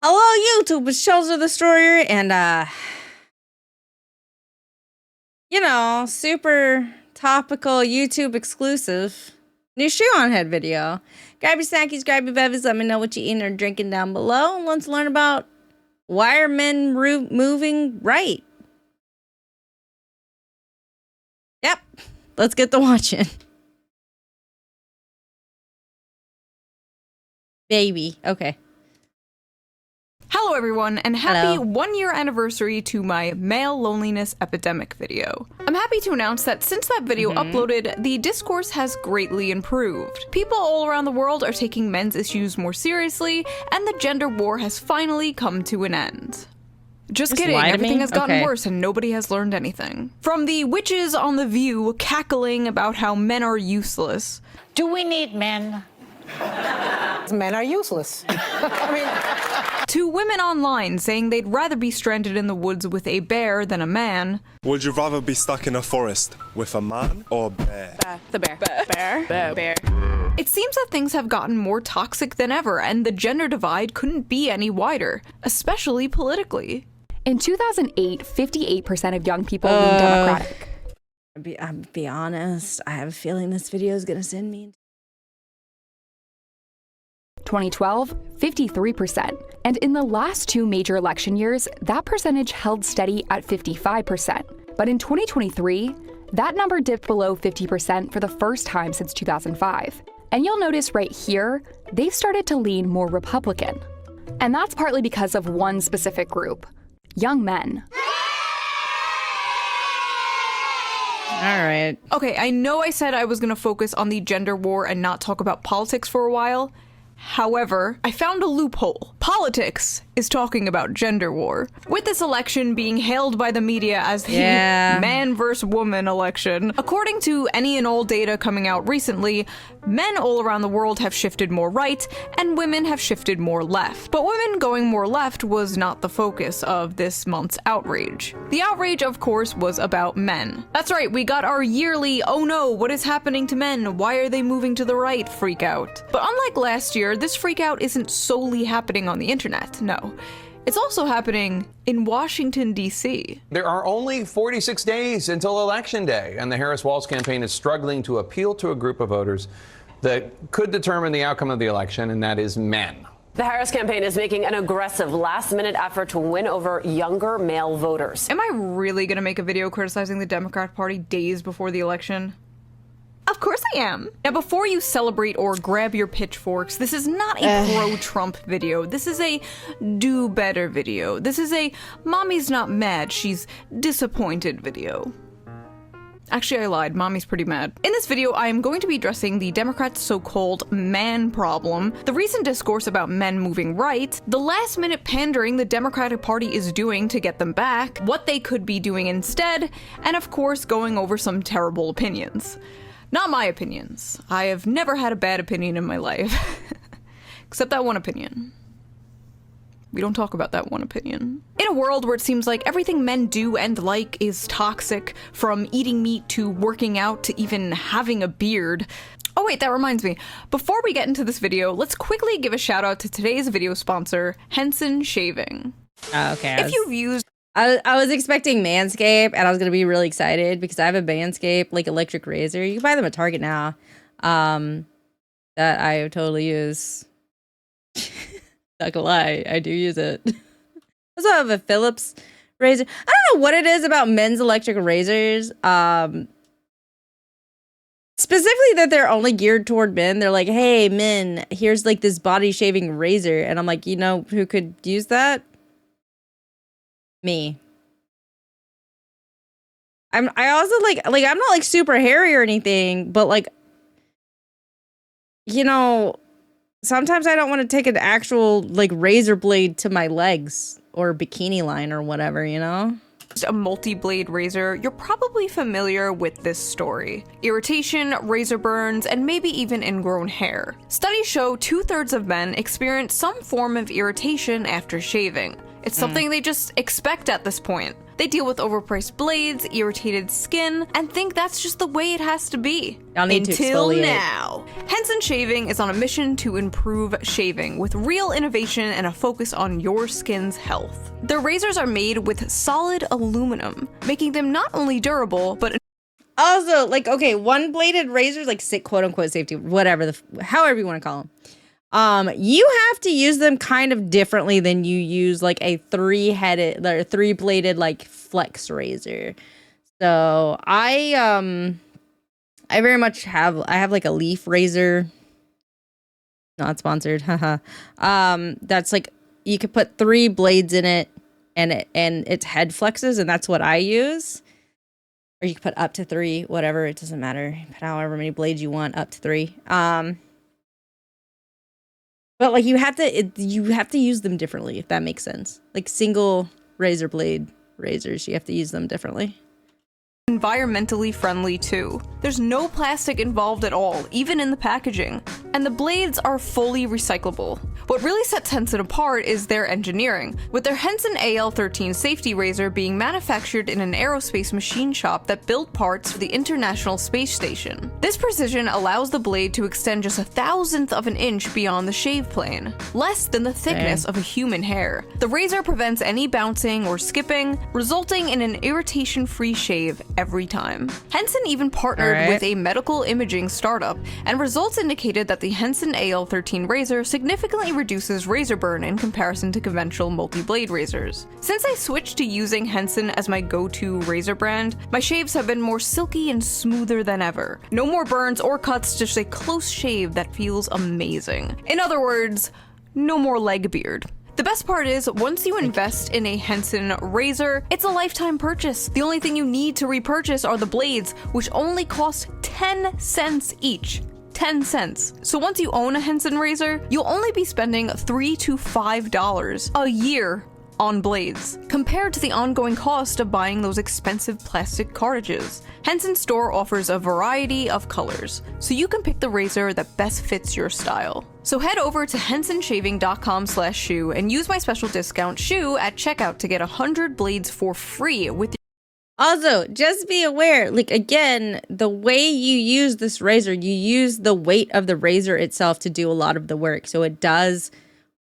Hello, YouTube. It's Shoe0nHead the Destroyer, and you know, super topical YouTube exclusive new Shoe0nHead video. Grab your snackies, grab your bevies. Let me know what you're eating or drinking down below, and let's learn about why are men moving right. Yep, let's get to watching. Baby, okay. Hello everyone, and happy 1 year anniversary to my male loneliness epidemic video. I'm happy to announce that since that video uploaded, the discourse has greatly improved. People all around the world are taking men's issues more seriously, and the gender war has finally come to an end. Just kidding, everything has gotten worse and nobody has learned anything. From the witches on The View cackling about how men are useless. Do we need men? Men are useless. To women online saying they'd rather be stranded in the woods with a bear than a man. Would you rather be stuck in a forest with a man or a bear? The bear. Bear. It seems that things have gotten more toxic than ever, and the gender divide couldn't be any wider, especially politically. In 2008, 58% of young people leaned Democratic. I'll be honest, I have a feeling this video is gonna send me. 2012, 53%. And in the last two major election years, that percentage held steady at 55%. But in 2023, that number dipped below 50% for the first time since 2005. And you'll notice right here, they've started to lean more Republican. And that's partly because of one specific group, young men. All right. Okay, I know I said I was gonna focus on the gender war and not talk about politics for a while. However, I found a loophole. Politics is talking about gender war. With this election being hailed by the media as the man versus woman election, according to any and all data coming out recently, men all around the world have shifted more right, and women have shifted more left. But women going more left was not the focus of this month's outrage. The outrage, of course, was about men. That's right, we got our yearly, oh no, what is happening to men? Why are they moving to the right freak out? But unlike last year, this freak out isn't solely happening on the internet, no. It's also happening in Washington, D.C. There are only 46 days until Election Day, and the Harris-Walz campaign is struggling to appeal to a group of voters that could determine the outcome of the election, and that is men. The Harris campaign is making an aggressive last-minute effort to win over younger male voters. Am I really gonna make a video criticizing the Democrat Party days before the election? Of course I am. Now, before you celebrate or grab your pitchforks, this is not a pro-Trump video. This is a do better video. This is a mommy's not mad, she's disappointed video. Actually, I lied. Mommy's pretty mad. In this video, I am going to be addressing the Democrats' so-called man problem, the recent discourse about men moving right, the last-minute pandering the Democratic Party is doing to get them back, what they could be doing instead, and of course, going over some terrible opinions. Not my opinions. I have never had a bad opinion in my life. Except that one opinion. We don't talk about that one opinion. In a world where it seems like everything men do and like is toxic, from eating meat to working out to even having a beard. Oh wait, that reminds me. Before we get into this video, let's quickly give a shout out to today's video sponsor, Henson Shaving. Okay. If you've used I was expecting Manscaped, and I was gonna be really excited because I have a Manscaped like electric razor. You can buy them at Target now. That I totally use. Not gonna lie, I do use it. I also have a Philips razor. I don't know what it is about men's electric razors. Specifically that they're only geared toward men. They're like, hey men, here's like this body shaving razor, and I'm like, you know who could use that? Me. I also like I'm not like super hairy or anything, but like, you know, sometimes I don't want to take an actual like razor blade to my legs or bikini line or whatever, you know? A multi-blade razor, you're probably familiar with this story. Irritation, razor burns, and maybe even ingrown hair. Studies show 2/3 of men experience some form of irritation after shaving. It's something they just expect at this point. They deal with overpriced blades, irritated skin, and think that's just the way it has to be. Y'all need to Until exfoliate. now. Henson Shaving is on a mission to improve shaving with real innovation and a focus on your skin's health. Their razors are made with solid aluminum, making them not only durable, but Also, like, okay, one-bladed razors, like, quote-unquote safety, whatever, however you want to call them. You have to use them kind of differently than you use, like, a three-headed, or three-bladed, like, flex razor. So, I very much have, like, a leaf razor. Not sponsored, haha. That's, like, you could put 3 blades in it, and it's head flexes, and that's what I use. Or you can put up to 3, whatever, it doesn't matter. Put however many blades you want, up to 3. But like you have to use them differently, if that makes sense. Like single razor blade razors, you have to use them differently. environmentally friendly too. There's no plastic involved at all, even in the packaging. And the blades are fully recyclable. What really sets Henson apart is their engineering, with their Henson AL13 safety razor being manufactured in an aerospace machine shop that built parts for the International Space Station. This precision allows the blade to extend just 1/1000th of an inch beyond the shave plane, less than the thickness of a human hair. The razor prevents any bouncing or skipping, resulting in an irritation-free shave every time. Henson even partnered with a medical imaging startup, and results indicated that the Henson AL13 razor significantly reduces razor burn in comparison to conventional multi-blade razors. Since I switched to using Henson as my go-to razor brand, my shaves have been more silky and smoother than ever. No more burns or cuts, just a close shave that feels amazing. In other words, no more leg beard. The best part is, once you invest in a Henson razor, it's a lifetime purchase. The only thing you need to repurchase are the blades, which only cost 10 cents each. 10 cents. So once you own a Henson razor, you'll only be spending $3 to $5 a year on blades, compared to the ongoing cost of buying those expensive plastic cartridges. Henson's store offers a variety of colors, so you can pick the razor that best fits your style. So head over to hensonshaving.com/shoe and use my special discount SHOE at checkout to get 100 blades for free with Also, just be aware, like, again, the way you use this razor, you use the weight of the razor itself to do a lot of the work. So it does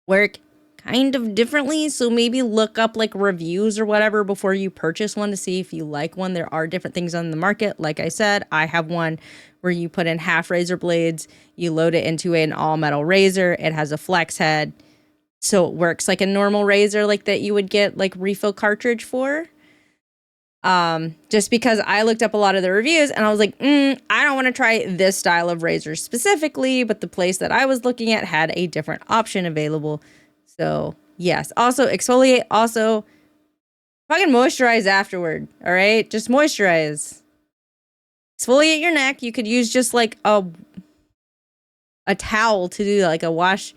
work kind of differently. So maybe look up like reviews or whatever before you purchase one to see if you like one. There are different things on the market. Like I said, I have one where you put in half razor blades, you load it into an all metal razor. It has a flex head. So it works like a normal razor, like that you would get like refill cartridge for. Just because I looked up a lot of the reviews and I was like, I don't want to try this style of razor specifically, but the place that I was looking at had a different option available. So yes, also exfoliate, also fucking moisturize afterward. All right. Just moisturize, exfoliate your neck. You could use just like a towel to do like a wash.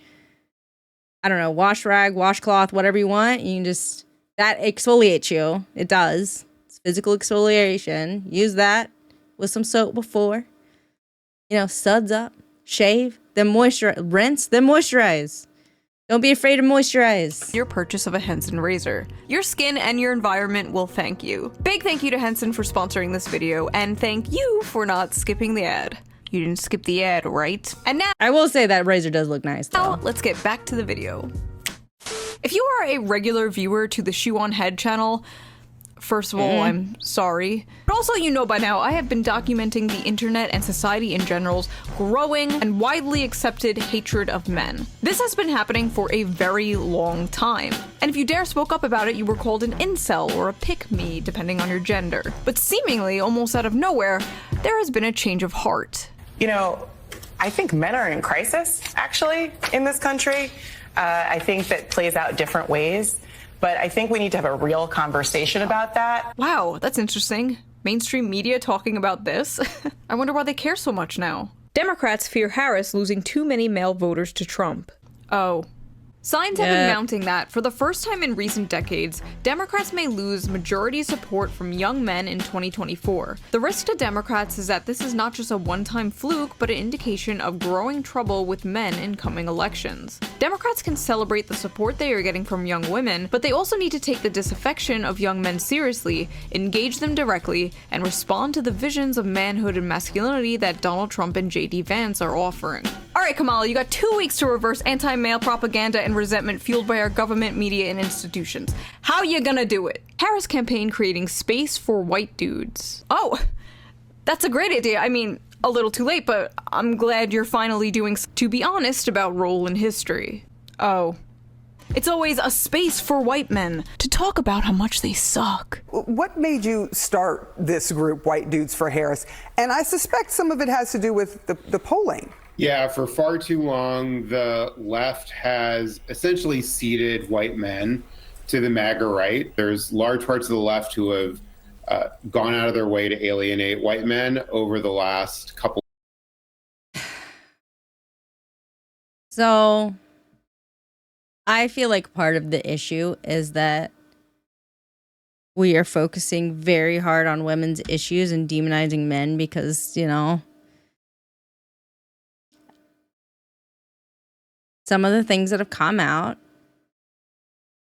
I don't know, wash rag, washcloth, whatever you want. You can just, that exfoliates you. It does. Physical exfoliation. Use that with some soap before. You know, suds up, shave, then moisturize, rinse, then moisturize. Don't be afraid to moisturize. Your purchase of a Henson razor. Your skin and your environment will thank you. Big thank you to Henson for sponsoring this video, and thank you for not skipping the ad. You didn't skip the ad, right? And now, I will say that razor does look nice though. let's get back to the video. If you are a regular viewer to the Shoe0nHead channel, first of all, I'm sorry. But also, you know by now, I have been documenting the internet and society in general's growing and widely accepted hatred of men. This has been happening for a very long time. And if you dare spoke up about it, you were called an incel or a pick-me, depending on your gender. But seemingly, almost out of nowhere, there has been a change of heart. You know, I think men are in crisis, actually, in this country. I think that plays out different ways. But I think we need to have a real conversation about that. Wow, that's interesting. Mainstream media talking about this? I wonder why they care so much now. Democrats fear Harris losing too many male voters to Trump. Oh. Signs have been mounting that, for the first time in recent decades, Democrats may lose majority support from young men in 2024. The risk to Democrats is that this is not just a one-time fluke, but an indication of growing trouble with men in coming elections. Democrats can celebrate the support they are getting from young women, but they also need to take the disaffection of young men seriously, engage them directly, and respond to the visions of manhood and masculinity that Donald Trump and J.D. Vance are offering. Alright, Kamala, you got 2 weeks to reverse anti-male propaganda and resentment fueled by our government, media, and institutions. How you gonna do it? Harris campaign creating space for white dudes. Oh, that's a great idea. I mean, a little too late, but I'm glad you're finally doing to be honest about role in history. Oh. It's always a space for white men to talk about how much they suck. What made you start this group, White Dudes for Harris? And I suspect some of it has to do with the polling. Yeah, for far too long, the left has essentially ceded white men to the MAGA right. There's large parts of the left who have gone out of their way to alienate white men over the last couple. So I feel like part of the issue is that we are focusing very hard on women's issues and demonizing men because, you know, some of the things that have come out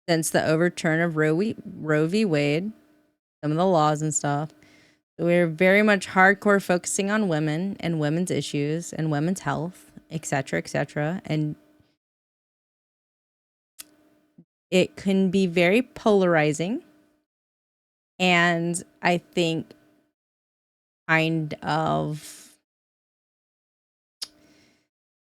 since the overturn of Roe v. Wade, some of the laws and stuff, we're very much hardcore focusing on women and women's issues and women's health, etc., etc. And it can be very polarizing. And I think kind of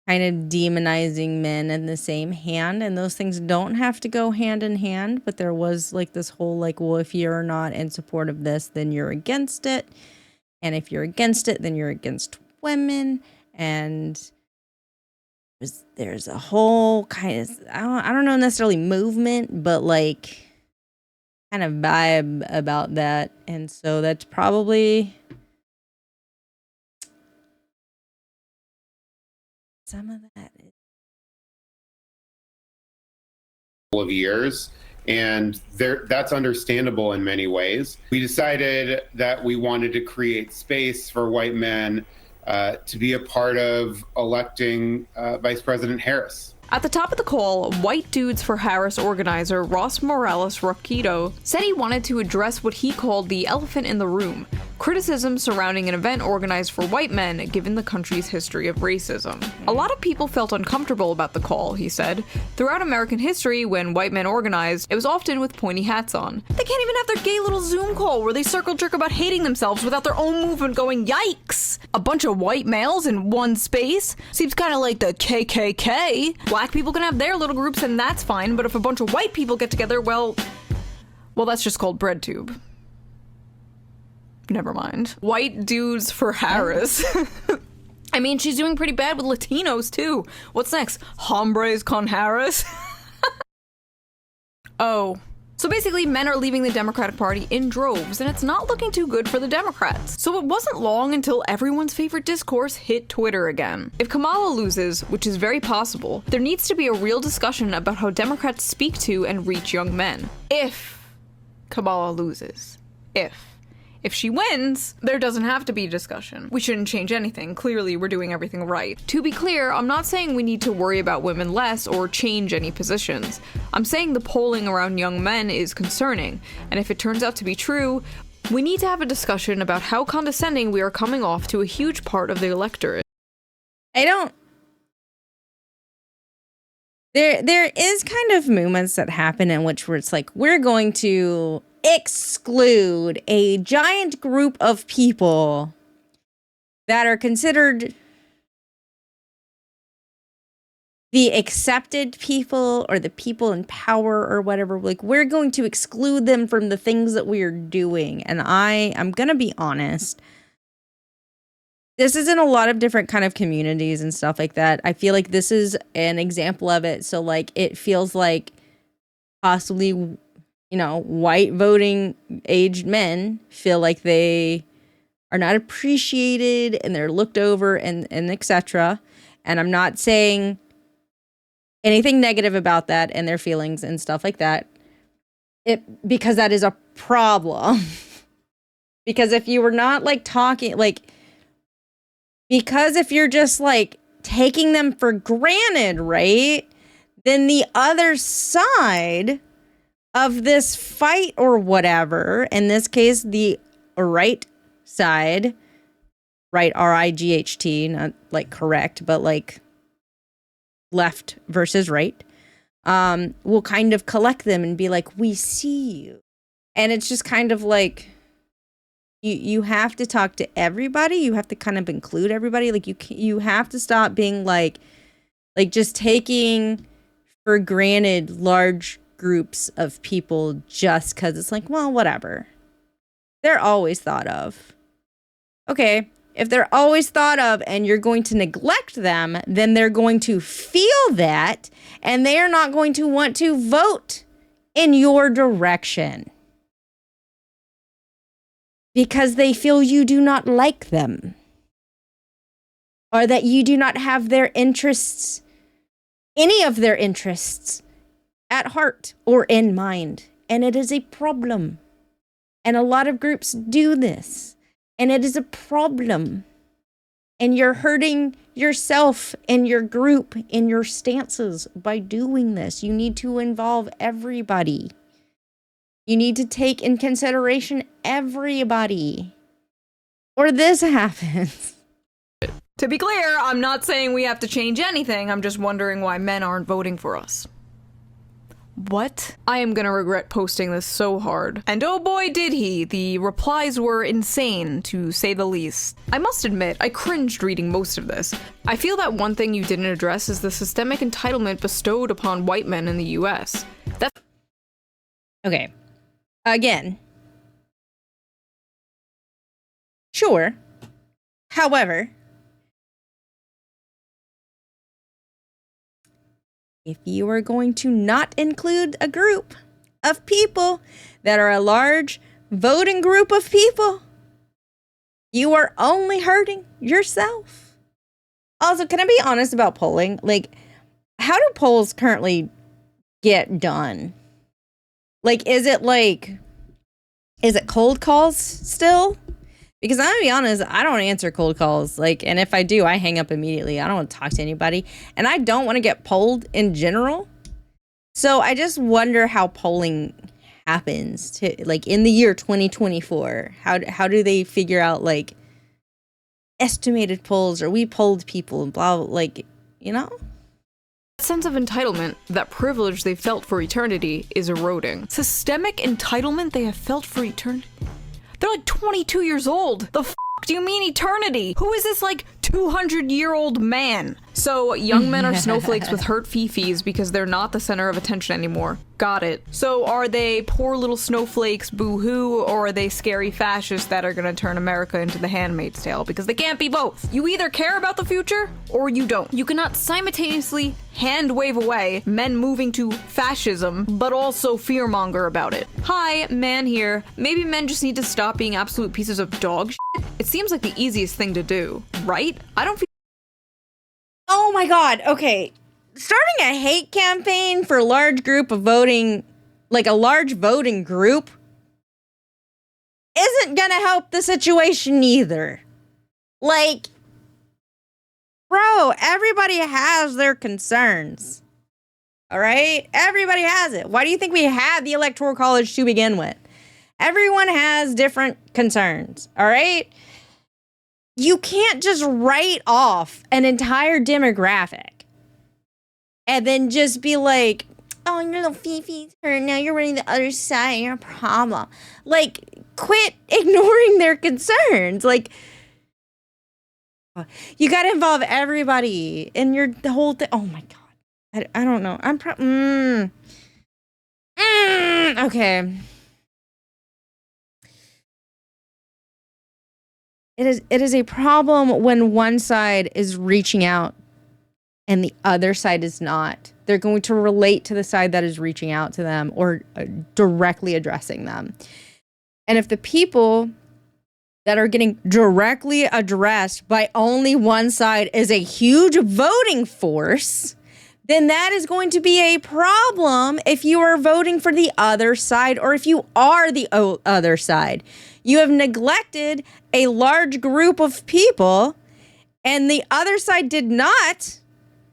demonizing men in the same hand, and those things don't have to go hand in hand, but there was like this whole like, well, if you're not in support of this, then you're against it, and if you're against it, then you're against women, and there's a whole kind of I don't know necessarily movement, but like kind of vibe about that, and so that's probably some of that of years, and that's understandable in many ways. We decided that we wanted to create space for white men to be a part of electing Vice President Harris. At the top of the call, White Dudes for Harris organizer Ross Morales Roquito said he wanted to address what he called the elephant in the room, criticism surrounding an event organized for white men given the country's history of racism. A lot of people felt uncomfortable about the call, he said. Throughout American history, when white men organized, it was often with pointy hats on. They can't even have their gay little Zoom call where they circle jerk about hating themselves without their own movement going, yikes! A bunch of white males in one space? Seems kind of like the KKK. Black people can have their little groups and that's fine, but if a bunch of white people get together, well, that's just called breadtube. Never mind. White Dudes for Harris. I mean, she's doing pretty bad with Latinos, too. What's next? Hombres con Harris? Oh. So basically, men are leaving the Democratic Party in droves, and it's not looking too good for the Democrats. So it wasn't long until everyone's favorite discourse hit Twitter again. If Kamala loses, which is very possible, there needs to be a real discussion about how Democrats speak to and reach young men. If Kamala loses. If she wins, there doesn't have to be discussion. We shouldn't change anything. Clearly, we're doing everything right. To be clear, I'm not saying we need to worry about women less or change any positions. I'm saying the polling around young men is concerning, and if it turns out to be true, we need to have a discussion about how condescending we are coming off to a huge part of the electorate. There is kind of movements that happen in which where it's like, we're going to exclude a giant group of people that are considered the accepted people or the people in power or whatever. Like, we're going to exclude them from the things that we are doing. And I'm gonna be honest, this is in a lot of different kind of communities and stuff like that. I feel like this is an example of it. So like, it feels like possibly, you know, white voting aged men feel like they are not appreciated and they're looked over and etc. And I'm not saying anything negative about that and their feelings and stuff like that. Because that is a problem. Because if you were not like talking, like, because if you're just like taking them for granted, right? Then the other side of this fight or whatever, in this case, the right side, right, R-I-G-H-T, not like correct, but like left versus right, will kind of collect them and be like, we see you. And it's just kind of like, you have to talk to everybody. You have to kind of include everybody. Like you have to stop being like just taking for granted large groups of people just because it's like, well, whatever. They're always thought of. Okay, if they're always thought of and you're going to neglect them, then they're going to feel that and they are not going to want to vote in your direction because they feel you do not like them or that you do not have their interests, any of their interests at heart or in mind. And it is a problem. And a lot of groups do this. And it is a problem. And you're hurting yourself and your group and your stances by doing this. You need to involve everybody. You need to take in consideration everybody. Or this happens. To be clear, I'm not saying we have to change anything. I'm just wondering why men aren't voting for us. What? I am gonna regret posting this so hard. And oh boy did he. The replies were insane, to say the least. I must admit, I cringed reading most of this. I feel that one thing you didn't address is the systemic entitlement bestowed upon white men in the US. That's okay. Again. Sure. However, if you are going to not include a group of people that are a large voting group of people, you are only hurting yourself. Also, can I be honest about polling? Like, how do polls currently get done? Like, is it cold calls still? Because I'm gonna be honest, I don't answer cold calls. Like, and if I do, I hang up immediately. I don't want to talk to anybody. And I don't want to get polled in general. So I just wonder how polling happens to, like, in the year 2024. How do they figure out, like, estimated polls, or we polled people and blah, like, you know? sense of entitlement, that privilege they felt for eternity, is eroding. Systemic entitlement they have felt for eternity? They're like 22 years old. The f do you mean eternity? Who is this, like, 200-year-old man? So, young men are snowflakes with hurt fifis because they're not the center of attention anymore. Got it. So, are they poor little snowflakes, boo-hoo, or are they scary fascists that are gonna turn America into the Handmaid's Tale? Because they can't be both. You either care about the future, or you don't. You cannot simultaneously hand-wave away men moving to fascism, but also fearmonger about it. Hi, man here. Maybe men just need to stop being absolute pieces of dog shit. It seems like the easiest thing to do, right? I don't feel— Oh my god, okay. Starting a hate campaign for a large group of voting, like a large voting group, isn't gonna help the situation either. Like, bro, everybody has their concerns. All right? Everybody has it. Why do you think we had the Electoral College to begin with? Everyone has different concerns, all right? You can't just write off an entire demographic and then just be like, oh, your little Fifi's hurt, now you're running the other side, you're a problem. Like, quit ignoring their concerns. Like, you gotta involve everybody in the whole thing. Oh my god. I don't know. I'm okay. It is a problem when one side is reaching out and the other side is not. They're going to relate to the side that is reaching out to them or directly addressing them. And if the people that are getting directly addressed by only one side is a huge voting force, then that is going to be a problem if you are voting for the other side or if you are the other side. You have neglected a large group of people, and the other side did not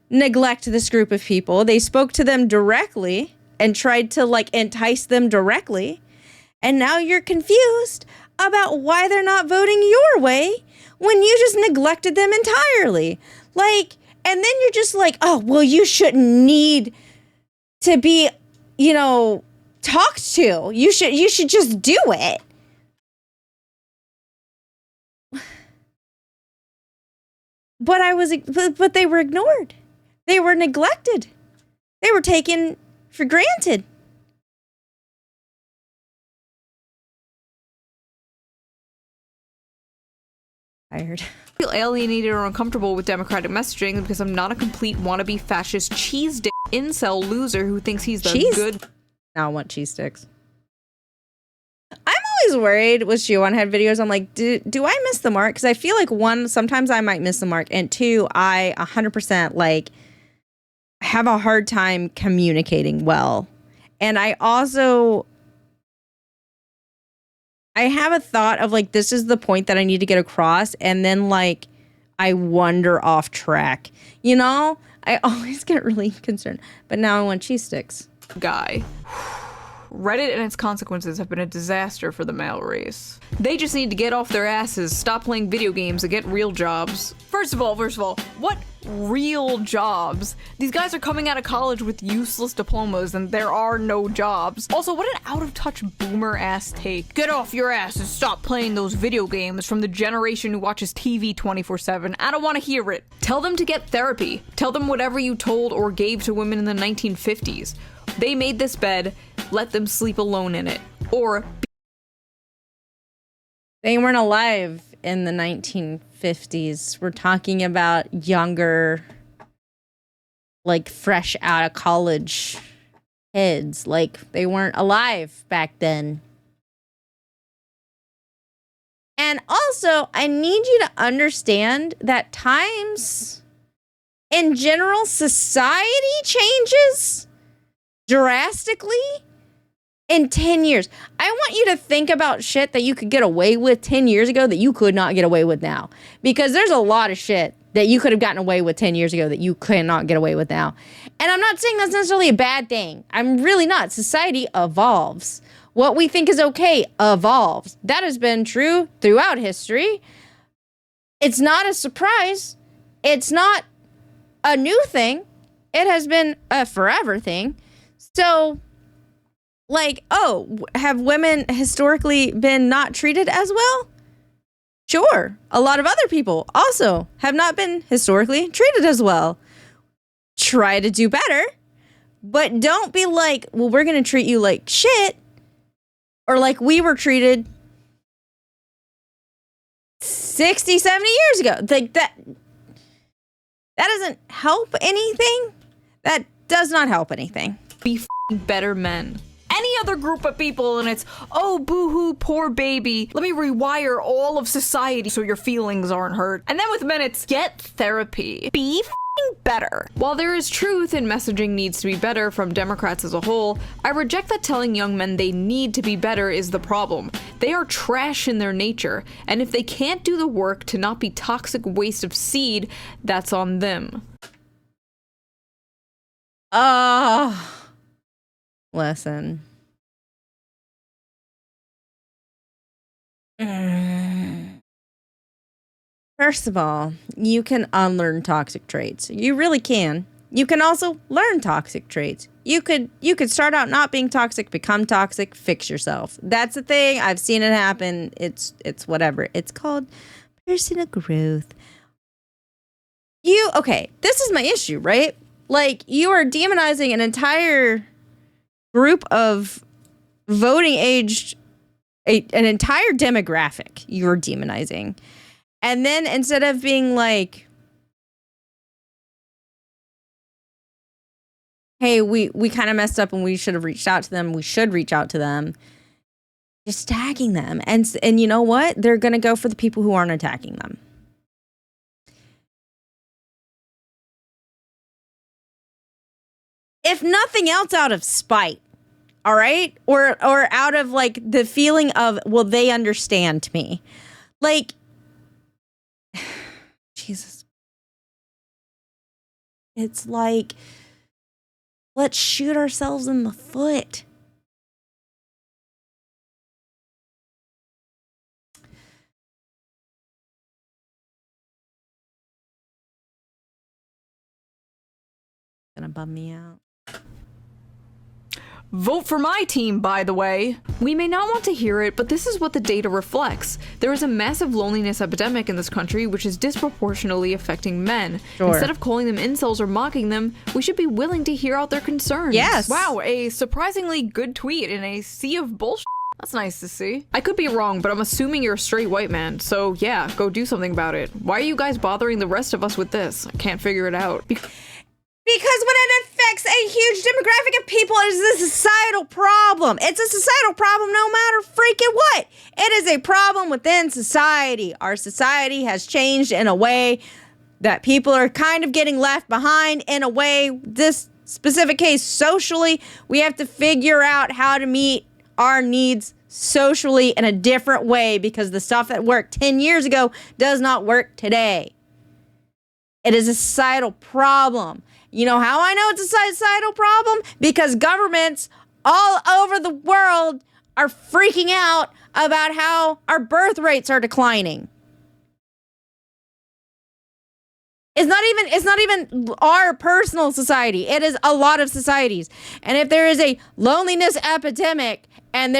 neglect this group of people. They spoke to them directly and tried to like entice them directly. And now you're confused about why they're not voting your way when you just neglected them entirely. Like, and then you're just like, oh, well, you shouldn't need to be, you know, talked to. You should just do it. But they were ignored. They were neglected. They were taken for granted. Tired. I feel alienated or uncomfortable with democratic messaging because I'm not a complete wannabe fascist cheese dick incel loser who thinks he's the good. Now I want cheese sticks. I'm always worried with Shoe0nHead videos. I'm like, do I miss the mark? Because I feel like one, sometimes I might miss the mark, and two, I 100% like have a hard time communicating well. And I also, I have a thought of like, this is the point that I need to get across. And then like, I wander off track. You know, I always get really concerned. But now I want cheese sticks. Guy. Reddit and its consequences have been a disaster for the male race. They just need to get off their asses, stop playing video games, and get real jobs. First of all, what real jobs? These guys are coming out of college with useless diplomas and there are no jobs. Also, what an out-of-touch boomer-ass take. Get off your ass and stop playing those video games from the generation who watches TV 24/7. I don't want to hear it. Tell them to get therapy. Tell them whatever you told or gave to women in the 1950s. They made this bed, let them sleep alone in it. Or they weren't alive in the 1950s. We're talking about younger, like fresh out of college kids. Like they weren't alive back then. And also, I need you to understand that times in general, society changes drastically in 10 years. I want you to think about shit that you could get away with 10 years ago that you could not get away with now. Because there's a lot of shit that you could have gotten away with 10 years ago that you cannot get away with now. And I'm not saying that's necessarily a bad thing. I'm really not. Society evolves. What we think is okay evolves. That has been true throughout history. It's not a surprise. It's not a new thing. It has been a forever thing. So, like, oh, have women historically been not treated as well? Sure. A lot of other people also have not been historically treated as well. Try to do better, but don't be like, well, we're going to treat you like shit, or like we were treated 60, 70 years ago. Like that doesn't help anything. That does not help anything. Be better men. Any other group of people and it's, oh, boo-hoo, poor baby. Let me rewire all of society so your feelings aren't hurt. And then with men, it's get therapy. Be better. While there is truth in messaging needs to be better from Democrats as a whole, I reject that telling young men they need to be better is the problem. They are trash in their nature, and if they can't do the work to not be toxic waste of seed, that's on them. Listen. First of all, you can unlearn toxic traits. You really can. You can also learn toxic traits. You could start out not being toxic, become toxic, fix yourself. That's the thing. I've seen it happen. It's whatever. It's called personal growth. Okay, this is my issue, right? Like, you are demonizing an entire group of voting aged, an entire demographic you're demonizing. And then instead of being like, hey, we kind of messed up and we should have reached out to them, we should reach out to them, just tagging them. And you know what? They're going to go for the people who aren't attacking them. if nothing else, out of spite. All right? Or out of like the feeling of, well, they understand me. Like, Jesus. It's like, let's shoot ourselves in the foot. Gonna bum me out. Vote for my team, by the way. We may not want to hear it, but this is what the data reflects. There is a massive loneliness epidemic in this country, which is disproportionately affecting men. Sure. Instead of calling them incels or mocking them, we should be willing to hear out their concerns. Yes. Wow, a surprisingly good tweet in a sea of bullshit. That's nice to see. I could be wrong, but I'm assuming you're a straight white man, so yeah, go do something about it. Why are you guys bothering the rest of us with this? I can't figure it out. Because when it affects a huge demographic of people, it is a societal problem. It's a societal problem no matter freaking what. It is a problem within society. Our society has changed in a way that people are kind of getting left behind in a way. This specific case, socially, we have to figure out how to meet our needs socially in a different way because the stuff that worked 10 years ago does not work today. It is a societal problem. You know how I know it's a societal problem? Because governments all over the world are freaking out about how our birth rates are declining. It's not even our personal society. It is a lot of societies. And if there is a loneliness epidemic and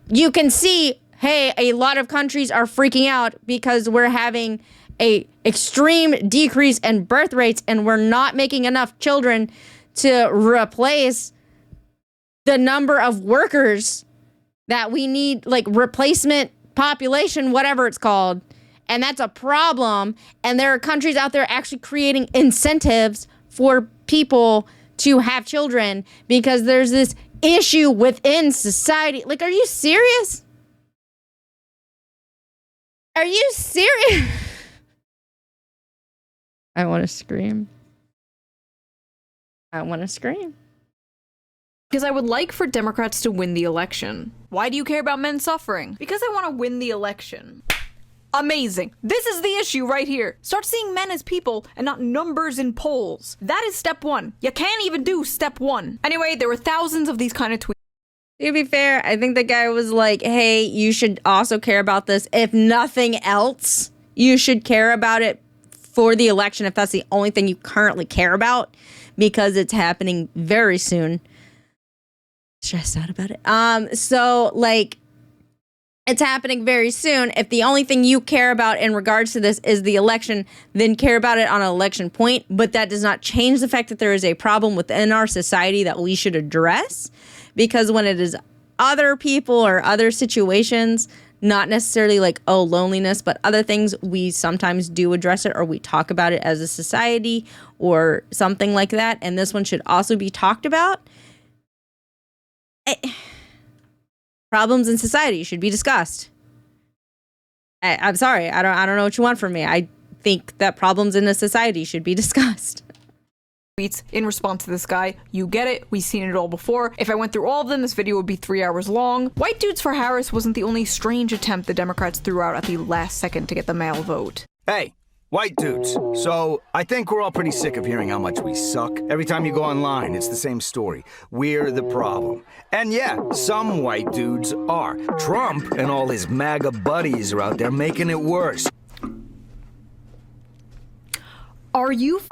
you can see, hey, a lot of countries are freaking out because we're having a extreme decrease in birth rates and we're not making enough children to replace the number of workers that we need, like replacement population, whatever it's called. And that's a problem. And there are countries out there actually creating incentives for people to have children because there's this issue within society. Like, are you serious? Are you serious? I want to scream. I want to scream. Because I would like for Democrats to win the election. Why do you care about men suffering? Because I want to win the election. Amazing. This is the issue right here. Start seeing men as people and not numbers in polls. That is step one. You can't even do step one. Anyway, there were thousands of these kind of tweets. To be fair, I think the guy was like, hey, you should also care about this. If nothing else, you should care about it for the election if that's the only thing you currently care about, because it's happening very soon. Stressed out about it. So like, it's happening very soon. If the only thing you care about in regards to this is the election, then care about it on an election point. But that does not change the fact that there is a problem within our society that we should address. Because when it is other people or other situations, not necessarily like, oh, loneliness, but other things, we sometimes do address it or we talk about it as a society or something like that. And this one should also be talked about. Problems in society should be discussed. I'm sorry. I don't know what you want from me. I think that problems in a society should be discussed. In response to this guy. You get it. We've seen it all before. If I went through all of them, this video would be 3 hours long. White dudes for Harris wasn't the only strange attempt the Democrats threw out at the last second to get the male vote. Hey, white dudes. So I think we're all pretty sick of hearing how much we suck. Every time you go online, it's the same story. We're the problem. And yeah, some white dudes are. Trump and all his MAGA buddies are out there making it worse. Are you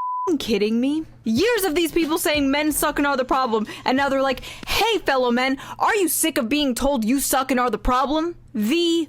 kidding me? Years of these people saying men suck and are the problem, and now they're like, hey fellow men, are you sick of being told you suck and are the problem? The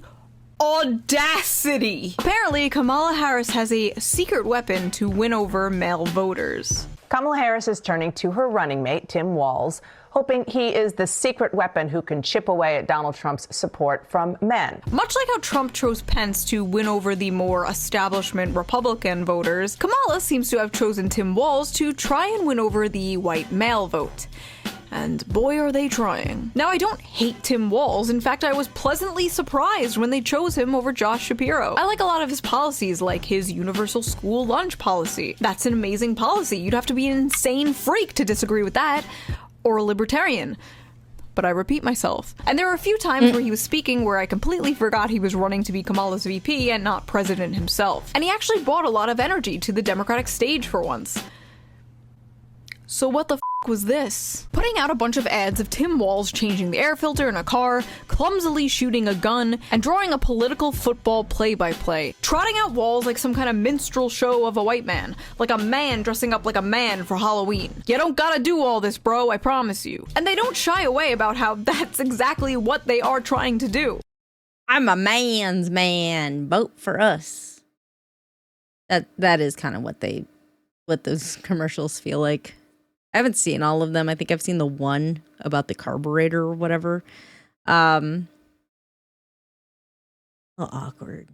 audacity! Apparently, Kamala Harris has a secret weapon to win over male voters. Kamala Harris is turning to her running mate, Tim Walz, hoping he is the secret weapon who can chip away at Donald Trump's support from men. Much like how Trump chose Pence to win over the more establishment Republican voters, Kamala seems to have chosen Tim Walz to try and win over the white male vote. And boy are they trying. Now, I don't hate Tim Walz. In fact, I was pleasantly surprised when they chose him over Josh Shapiro. I like a lot of his policies, like his universal school lunch policy. That's an amazing policy. You'd have to be an insane freak to disagree with that, or a libertarian. But I repeat myself. And there were a few times where he was speaking where I completely forgot he was running to be Kamala's VP and not president himself. And he actually brought a lot of energy to the Democratic stage for once. So what the f was this? Putting out a bunch of ads of Tim Walz changing the air filter in a car, clumsily shooting a gun, and drawing a political football play-by-play. Trotting out Walz like some kind of minstrel show of a white man. Like a man dressing up like a man for Halloween. You don't gotta do all this, bro, I promise you. And they don't shy away about how that's exactly what they are trying to do. I'm a man's man. Vote for us. That is kind of what those commercials feel like. I haven't seen all of them. I think I've seen the one about the carburetor or whatever. A little awkward.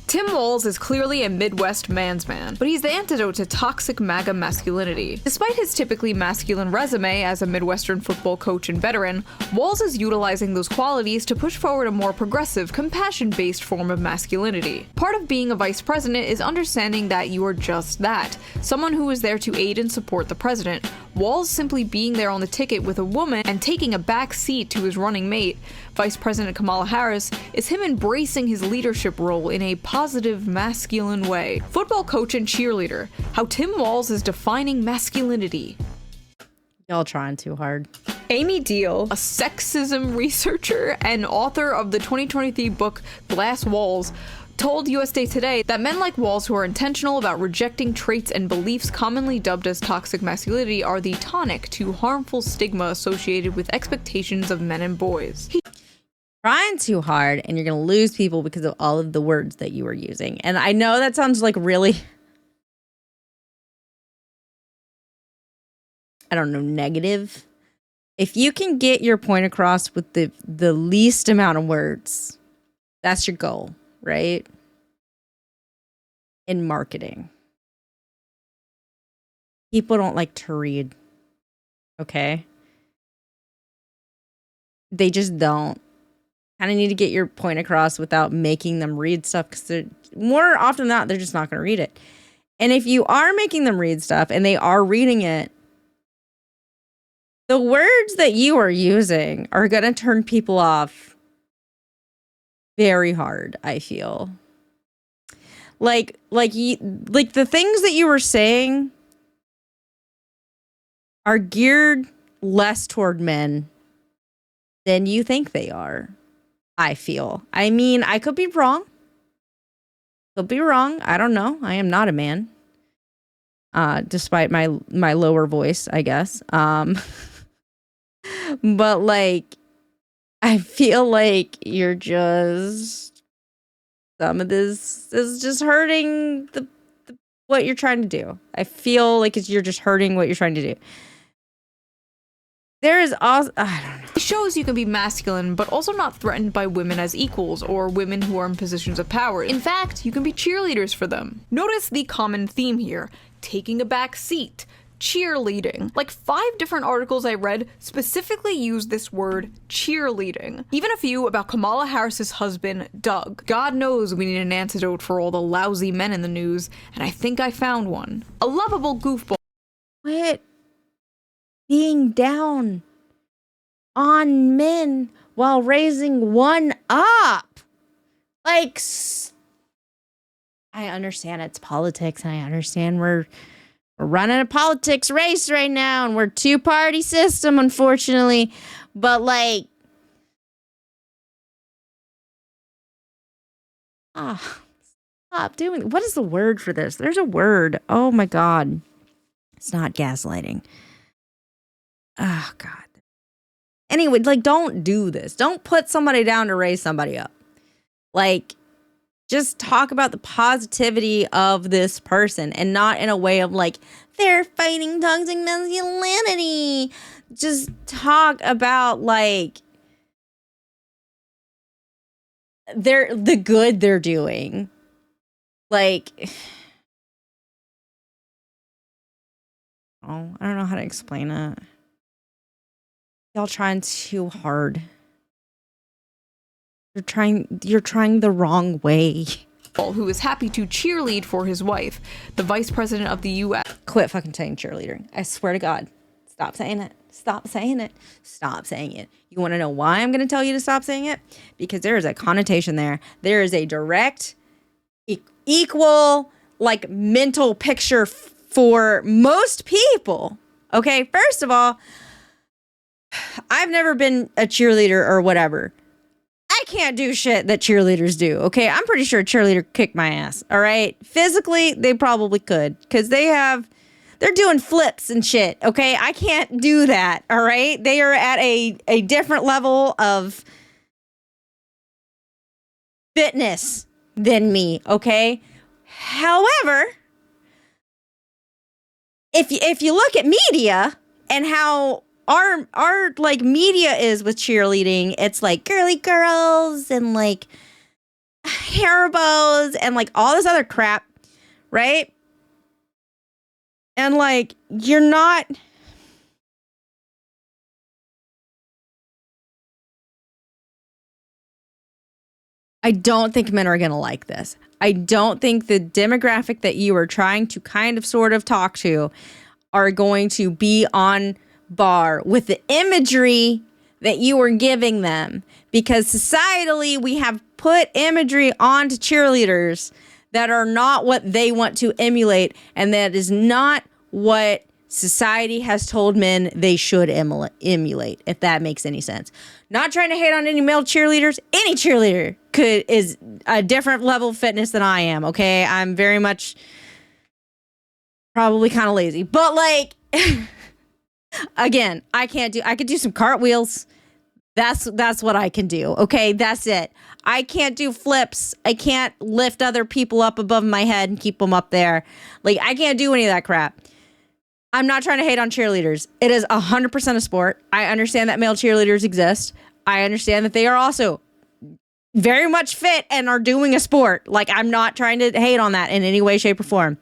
Tim Walz is clearly a Midwest man's man, but he's the antidote to toxic MAGA masculinity. Despite his typically masculine resume as a Midwestern football coach and veteran, Walz is utilizing those qualities to push forward a more progressive, compassion-based form of masculinity. Part of being a vice president is understanding that you are just that, someone who is there to aid and support the president. Walz simply being there on the ticket with a woman and taking a back seat to his running mate, Vice President Kamala Harris, is him embracing his leadership role in a positive, masculine way. Football coach and cheerleader, how Tim Walz is defining masculinity. Y'all trying too hard. Amy Deal, a sexism researcher and author of the 2023 book Glass Walls, told USA Today that men like Walz who are intentional about rejecting traits and beliefs commonly dubbed as toxic masculinity are the tonic to harmful stigma associated with expectations of men and boys. Trying too hard, and you're going to lose people because of all of the words that you are using. And I know that sounds like really, I don't know, negative. If you can get your point across with the least amount of words, that's your goal, right? In marketing. People don't like to read. Okay? They just don't. Kind of need to get your point across without making them read stuff, because they're more often than not, they're just not going to read it. And if you are making them read stuff and they are reading it, the words that you are using are going to turn people off very hard, I feel. Like the things that you were saying are geared less toward men than you think they are, I feel. I mean, I could be wrong. Could be wrong. I don't know. I am not a man. Despite my lower voice, I guess. But like, I feel like you're just, some of this is just hurting the what you're trying to do. I feel like you're just hurting what you're trying to do. There is also, I don't know. It shows you can be masculine, but also not threatened by women as equals or women who are in positions of power. In fact, you can be cheerleaders for them. Notice the common theme here: taking a back seat, cheerleading. Like 5 different articles I read specifically use this word cheerleading. Even a few about Kamala Harris's husband, Doug. God knows we need an antidote for all the lousy men in the news, and I think I found one. A lovable goofball. Quit being down on men while raising one up. Like, I understand it's politics. I understand we're running a politics race right now, and we're 2-party system, unfortunately. But like, stop doing. What is the word for this? There's a word. Oh my God, it's not gaslighting. Oh God. Anyway, like, don't do this. Don't put somebody down to raise somebody up. Like, just talk about the positivity of this person, and not in a way of like, they're fighting toxic masculinity. Just talk about like the good they're doing. Like, I don't know how to explain it. Y'all trying too hard. You're trying the wrong way. Who is happy to cheerlead for his wife, the vice president of the U.S. Quit fucking saying cheerleader. I swear to God. Stop saying it. Stop saying it. Stop saying it. You want to know why I'm going to tell you to stop saying it? Because there is a connotation there. There is a direct, equal, like, mental picture for most people. Okay, first of all, I've never been a cheerleader or whatever. I can't do shit that cheerleaders do, okay? I'm pretty sure a cheerleader kicked my ass, all right? Physically, they probably could, because they're doing flips and shit, okay? I can't do that, all right? They are at a different level of fitness than me, okay? However, if you look at media and how our like media is with cheerleading, it's like girly girls and like hair bows and like all this other crap, right? And like you're not I don't think men are going to like this. I don't think the demographic that you are trying to kind of sort of talk to are going to be on bar with the imagery that you are giving them, because societally we have put imagery onto cheerleaders that are not what they want to emulate, and that is not what society has told men they should emulate, if that makes any sense. Not trying to hate on any male cheerleaders. Any cheerleader is a different level of fitness than I am, okay? I'm very much probably kind of lazy, but like again, I could do some cartwheels. That's what I can do, okay? That's it. I can't do flips. I can't lift other people up above my head and keep them up there. Like, I can't do any of that crap. I'm not trying to hate on cheerleaders. It is 100% a sport. I understand that male cheerleaders exist. I understand that they are also very much fit and are doing a sport. Like, I'm not trying to hate on that in any way, shape, or form.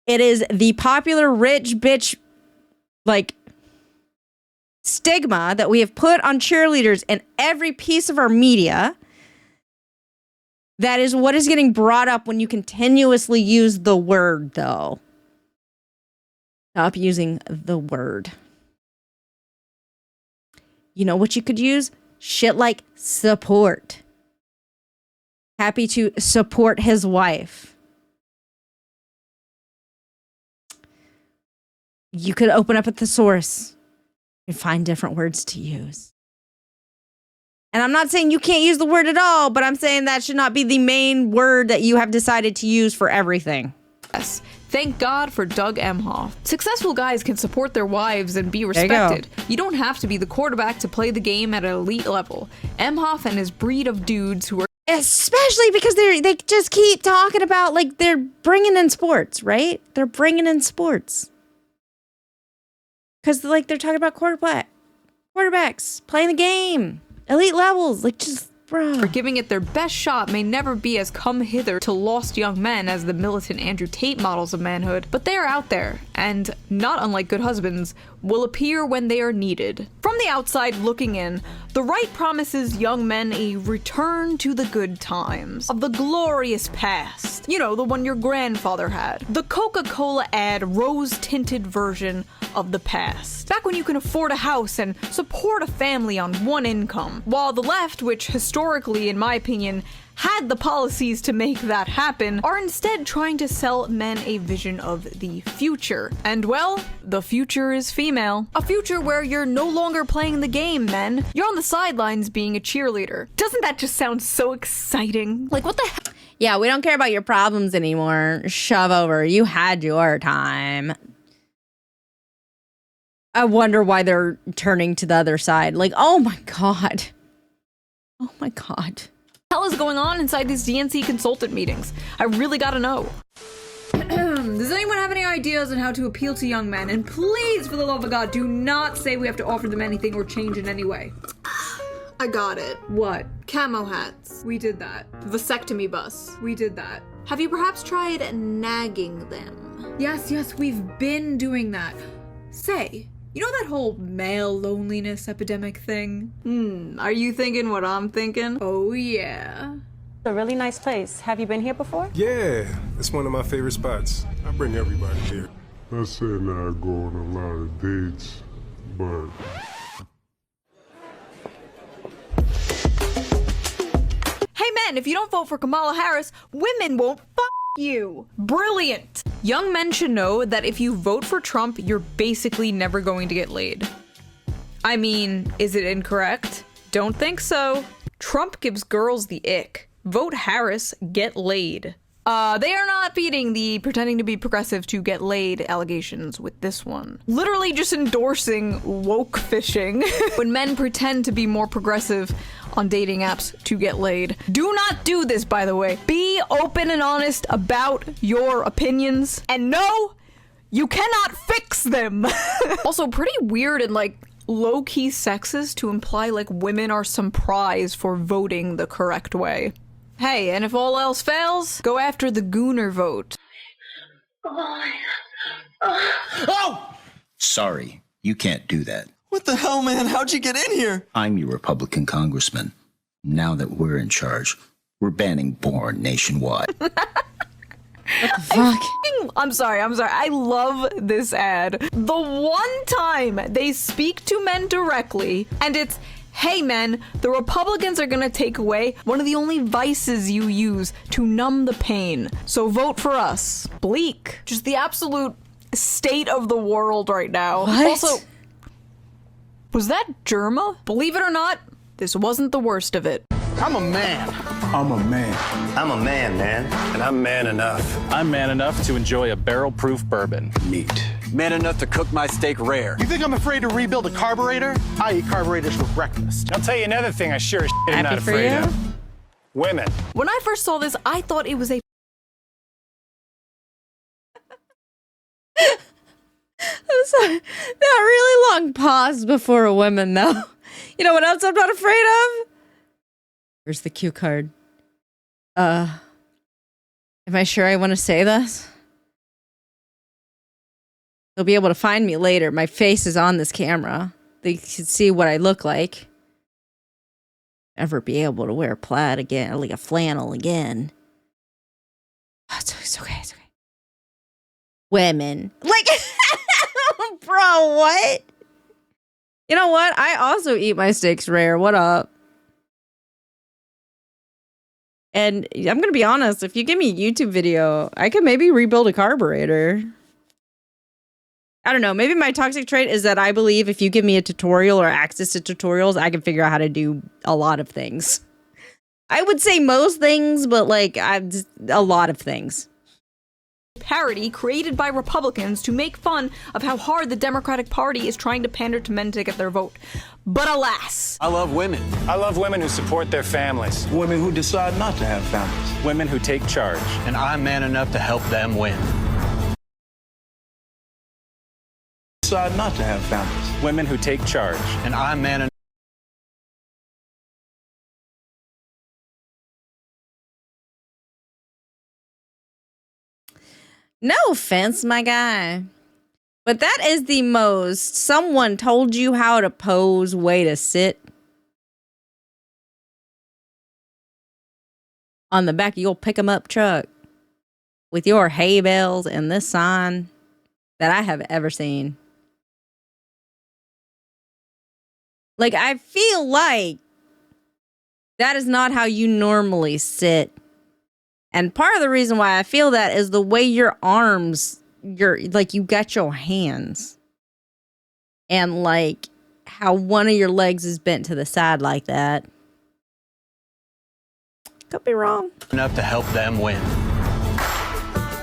It is the popular rich bitch, like, stigma that we have put on cheerleaders in every piece of our media. That is what is getting brought up when you continuously use the word, though. Stop using the word. You know what you could use? Shit like support. Happy to support his wife. You could open up a thesaurus and find different words to use. And I'm not saying you can't use the word at all, but I'm saying that should not be the main word that you have decided to use for everything. Yes. Thank God for Doug Emhoff. Successful guys can support their wives and be respected. You don't have to be the quarterback to play the game at an elite level. Emhoff and his breed of dudes who are... Especially because they just keep talking about, like, they're bringing in sports, right? They're bringing in sports. Because, like, they're talking about quarterbacks playing the game. Elite levels, like, just, bro. Giving it their best shot may never be as come hither to lost young men as the militant Andrew Tate models of manhood, but they are out there, and, not unlike good husbands, will appear when they are needed. From the outside looking in, the right promises young men a return to the good times, of the glorious past. You know, the one your grandfather had. The Coca-Cola ad rose-tinted version of the past. Back when you can afford a house and support a family on one income. While the left, which historically, in my opinion, had the policies to make that happen, are instead trying to sell men a vision of the future. And well, the future is female. A future where you're no longer playing the game, men. You're on the sidelines being a cheerleader. Doesn't that just sound so exciting? Like, what the heck? Yeah, we don't care about your problems anymore. Shove over. You had your time. I wonder why they're turning to the other side. Like, oh my God. Oh my God. What the hell is going on inside these DNC consultant meetings? I really gotta know. Does anyone have any ideas on how to appeal to young men? And please, for the love of God, do not say we have to offer them anything or change in any way. I got it. What? Camo hats. We did that. Vasectomy bus. We did that. Have you perhaps tried nagging them? Yes, we've been doing that. Say, you know that whole male loneliness epidemic thing? Are you thinking what I'm thinking? Oh yeah. A really nice place. Have you been here before? Yeah, it's one of my favorite spots. I bring everybody here. I said not go on a lot of dates, but... Hey men, if you don't vote for Kamala Harris, women won't you. Brilliant. Young men should know that if you vote for Trump, you're basically never going to get laid. I mean, is it incorrect? Don't think so. Trump gives girls the ick. Vote Harris, get laid. They are not beating the pretending to be progressive to get laid allegations with this one. Literally just endorsing woke fishing when men pretend to be more progressive on dating apps to get laid. Do not do this, by the way. Be open and honest about your opinions. And no, you cannot fix them. Also, pretty weird and like low-key sexist to imply like women are some prize for voting the correct way. Hey, and if all else fails, go after the Gooner vote. Oh! Sorry, you can't do that. What the hell, man? How'd you get in here? I'm your Republican congressman. Now that we're in charge, we're banning porn nationwide. What the fuck? I'm sorry. I love this ad. The one time they speak to men directly, and it's, hey men, the Republicans are gonna take away one of the only vices you use to numb the pain. So vote for us. Bleak. Just the absolute state of the world right now. What? Also, was that Germa? Believe it or not, this wasn't the worst of it. I'm a man. I'm a man. I'm a man, man. And I'm man enough. I'm man enough to enjoy a barrel-proof bourbon. Neat. Man enough to cook my steak rare. You think I'm afraid to rebuild a carburetor? I eat carburetors for breakfast. I'll tell you another thing I sure as shit am not afraid of. Women. When I first saw this, I thought it was a I'm sorry. That really long pause before a woman, though. You know what else I'm not afraid of? Where's the cue card? Am I sure I want to say this? They'll be able to find me later. My face is on this camera. They can see what I look like. Ever be able to wear plaid again, like a flannel again. Oh, it's okay. Women. Like, bro, what? You know what? I also eat my steaks rare. What up? And I'm going to be honest, if you give me a YouTube video, I could maybe rebuild a carburetor. I don't know. Maybe my toxic trait is that I believe if you give me a tutorial or access to tutorials, I can figure out how to do a lot of things. I would say most things, but like a lot of things. Parody created by Republicans to make fun of how hard the Democratic Party is trying to pander to men to get their vote. But alas. I love women. I love women who support their families. Women who decide not to have families. Women who take charge. And I'm man enough to help them win. Decide not to have families. Women who take charge. And I'm man enough. No offense, my guy. But that is the most someone told you how to pose way to sit on the back of your pick 'em up truck with your hay bales and this sign that I have ever seen. Like, I feel like that is not how you normally sit. And part of the reason why I feel that is the way your arms, you got your hands. And like how one of your legs is bent to the side like that. Could be wrong. Enough to help them win.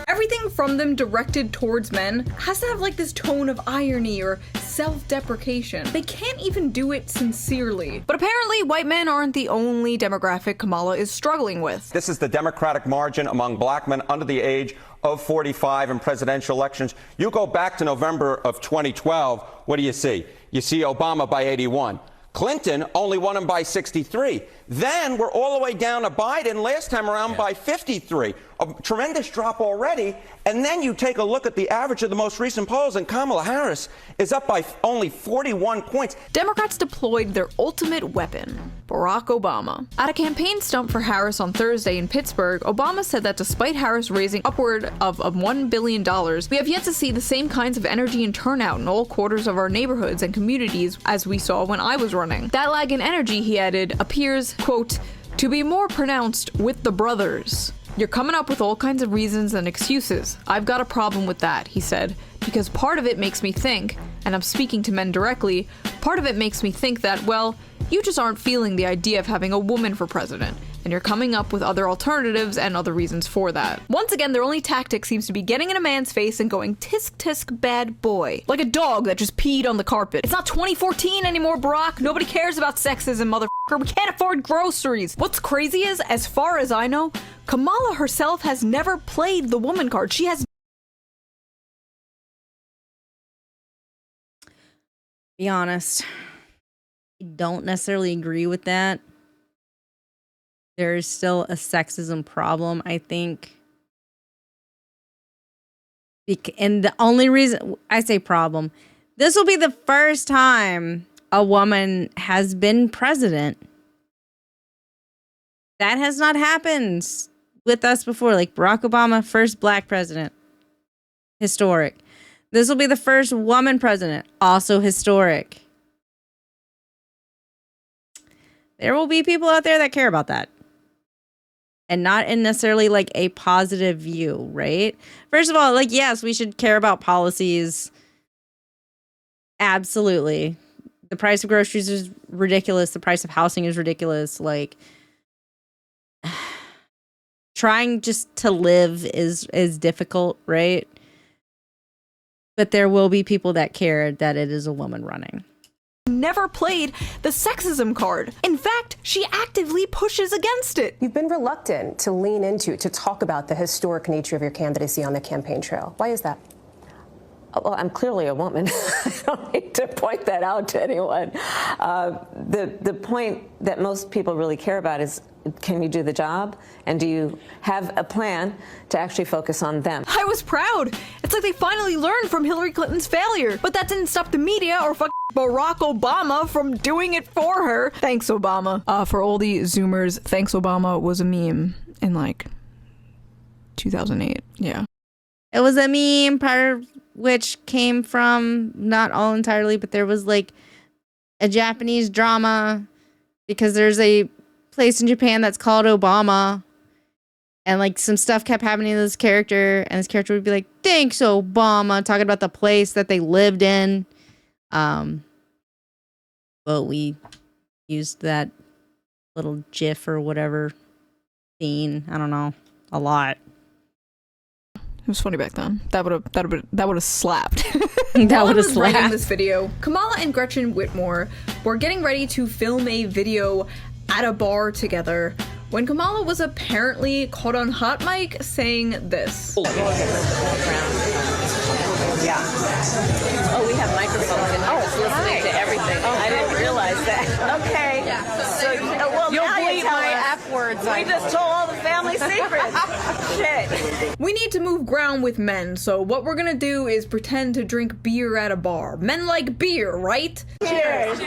Everything from them directed towards men has to have like this tone of irony or self-deprecation. They can't even do it sincerely. But apparently white men aren't the only demographic Kamala is struggling with. This is the Democratic margin among black men under the age of 45 in presidential elections. You go back to November of 2012, what do you see? You see Obama by 81. Clinton only won him by 63. Then we're all the way down to Biden last time around by 53. a tremendous drop already. And then you take a look at the average of the most recent polls, and Kamala Harris is up by only 41 points. Democrats deployed their ultimate weapon, Barack Obama. At a campaign stump for Harris on Thursday in Pittsburgh, Obama said that despite Harris raising upward of $1 billion, we have yet to see the same kinds of energy and turnout in all quarters of our neighborhoods and communities as we saw when I was running. That lag in energy, he added, appears, quote, to be more pronounced with the brothers. You're coming up with all kinds of reasons and excuses. I've got a problem with that, he said, because part of it makes me think, and I'm speaking to men directly, part of it makes me think that, well, you just aren't feeling the idea of having a woman for president, and you're coming up with other alternatives and other reasons for that. Once again, their only tactic seems to be getting in a man's face and going, tisk tisk bad boy. Like a dog that just peed on the carpet. It's not 2014 anymore, Barack. Nobody cares about sexism, motherfucker. We can't afford groceries. What's crazy is, as far as I know, Kamala herself has never played the woman card. She has. Be honest, I don't necessarily agree with that. There is still a sexism problem, I think. And the only reason I say problem, this will be the first time a woman has been president. That has not happened with us before. Like Barack Obama, first black president. Historic. This will be the first woman president. Also historic. There will be people out there that care about that. And not in necessarily like a positive view, right? First of all, like, yes, we should care about policies. Absolutely. The price of groceries is ridiculous. The price of housing is ridiculous. Like, trying just to live is difficult, right? But there will be people that care that it is a woman running. Never played the sexism card. In fact, she actively pushes against it. You've been reluctant to lean into, to talk about the historic nature of your candidacy on the campaign trail. Why is that? Well, I'm clearly a woman. I don't need to point that out to anyone. The point that most people really care about is, can you do the job? And do you have a plan to actually focus on them? I was proud. It's like they finally learned from Hillary Clinton's failure. But that didn't stop the media or Barack Obama from doing it for her. Thanks, Obama. For all the Zoomers, thanks, Obama was a meme in like 2008. Yeah. It was a meme, part of which came from, not all entirely, but there was like a Japanese drama because there's a place in Japan that's called Obama, and like some stuff kept happening to this character, and this character would be like, thanks, Obama, talking about the place that they lived in. But we used that little GIF or whatever scene, I don't know, a lot. It was funny back then. That would have slapped. That would have slapped. Writing this video, Kamala and Gretchen Whitmer were getting ready to film a video at a bar together when Kamala was apparently caught on hot mic saying this. Yeah. Oh, we have microphones in here. It's listening to everything. Oh, I didn't realize that. Okay. Yeah. So, well, you'll bleep my F words. We just told all the family secrets. Shit. We need to move ground with men, so what we're gonna do is pretend to drink beer at a bar. Men like beer, right? Cheers.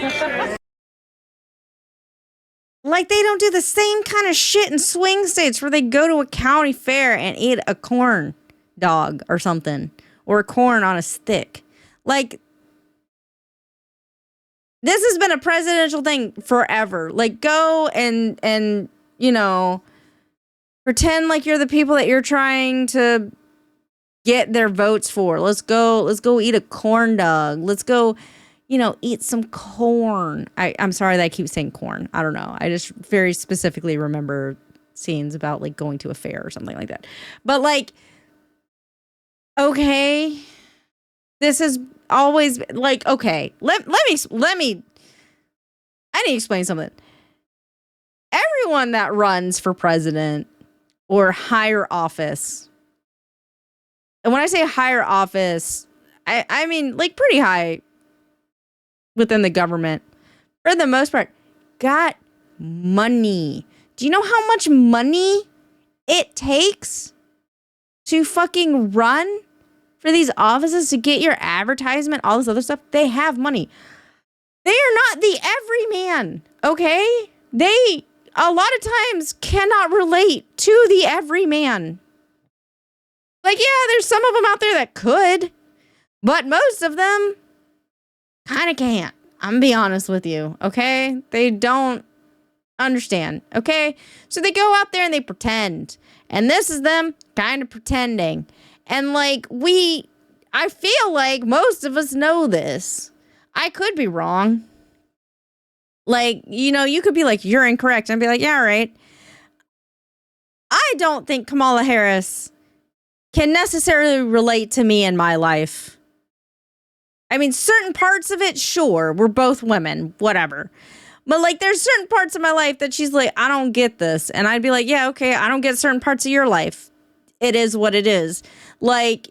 Like they don't do the same kind of shit in swing states where they go to a county fair and eat a corn dog or something. Or corn on a stick. Like, this has been a presidential thing forever. Like, go and you know, pretend like you're the people that you're trying to get their votes for. Let's go eat a corn dog. Let's go, you know, eat some corn. I'm sorry that I keep saying corn. I don't know. I just very specifically remember scenes about like going to a fair or something like that. But like, okay, this has always like, okay, let me I need to explain something. Everyone that runs for president or higher office, and when I say higher office, I mean like pretty high within the government, for the most part, got money. Do you know how much money it takes to fucking run for these offices to get your advertisement, all this other stuff, they have money. They are not the everyman, okay? They, a lot of times, cannot relate to the everyman. Like, yeah, there's some of them out there that could, but most of them kind of can't. I'm gonna be honest with you, okay? They don't understand, okay? So they go out there and they pretend. And this is them kind of pretending. And like, I feel like most of us know this. I could be wrong. Like, you know, you could be like, you're incorrect. And I'd be like, yeah, right. I don't think Kamala Harris can necessarily relate to me in my life. I mean, certain parts of it, sure, we're both women, whatever. But like, there's certain parts of my life that she's like, I don't get this. And I'd be like, yeah, okay, I don't get certain parts of your life. It is what it is. Like,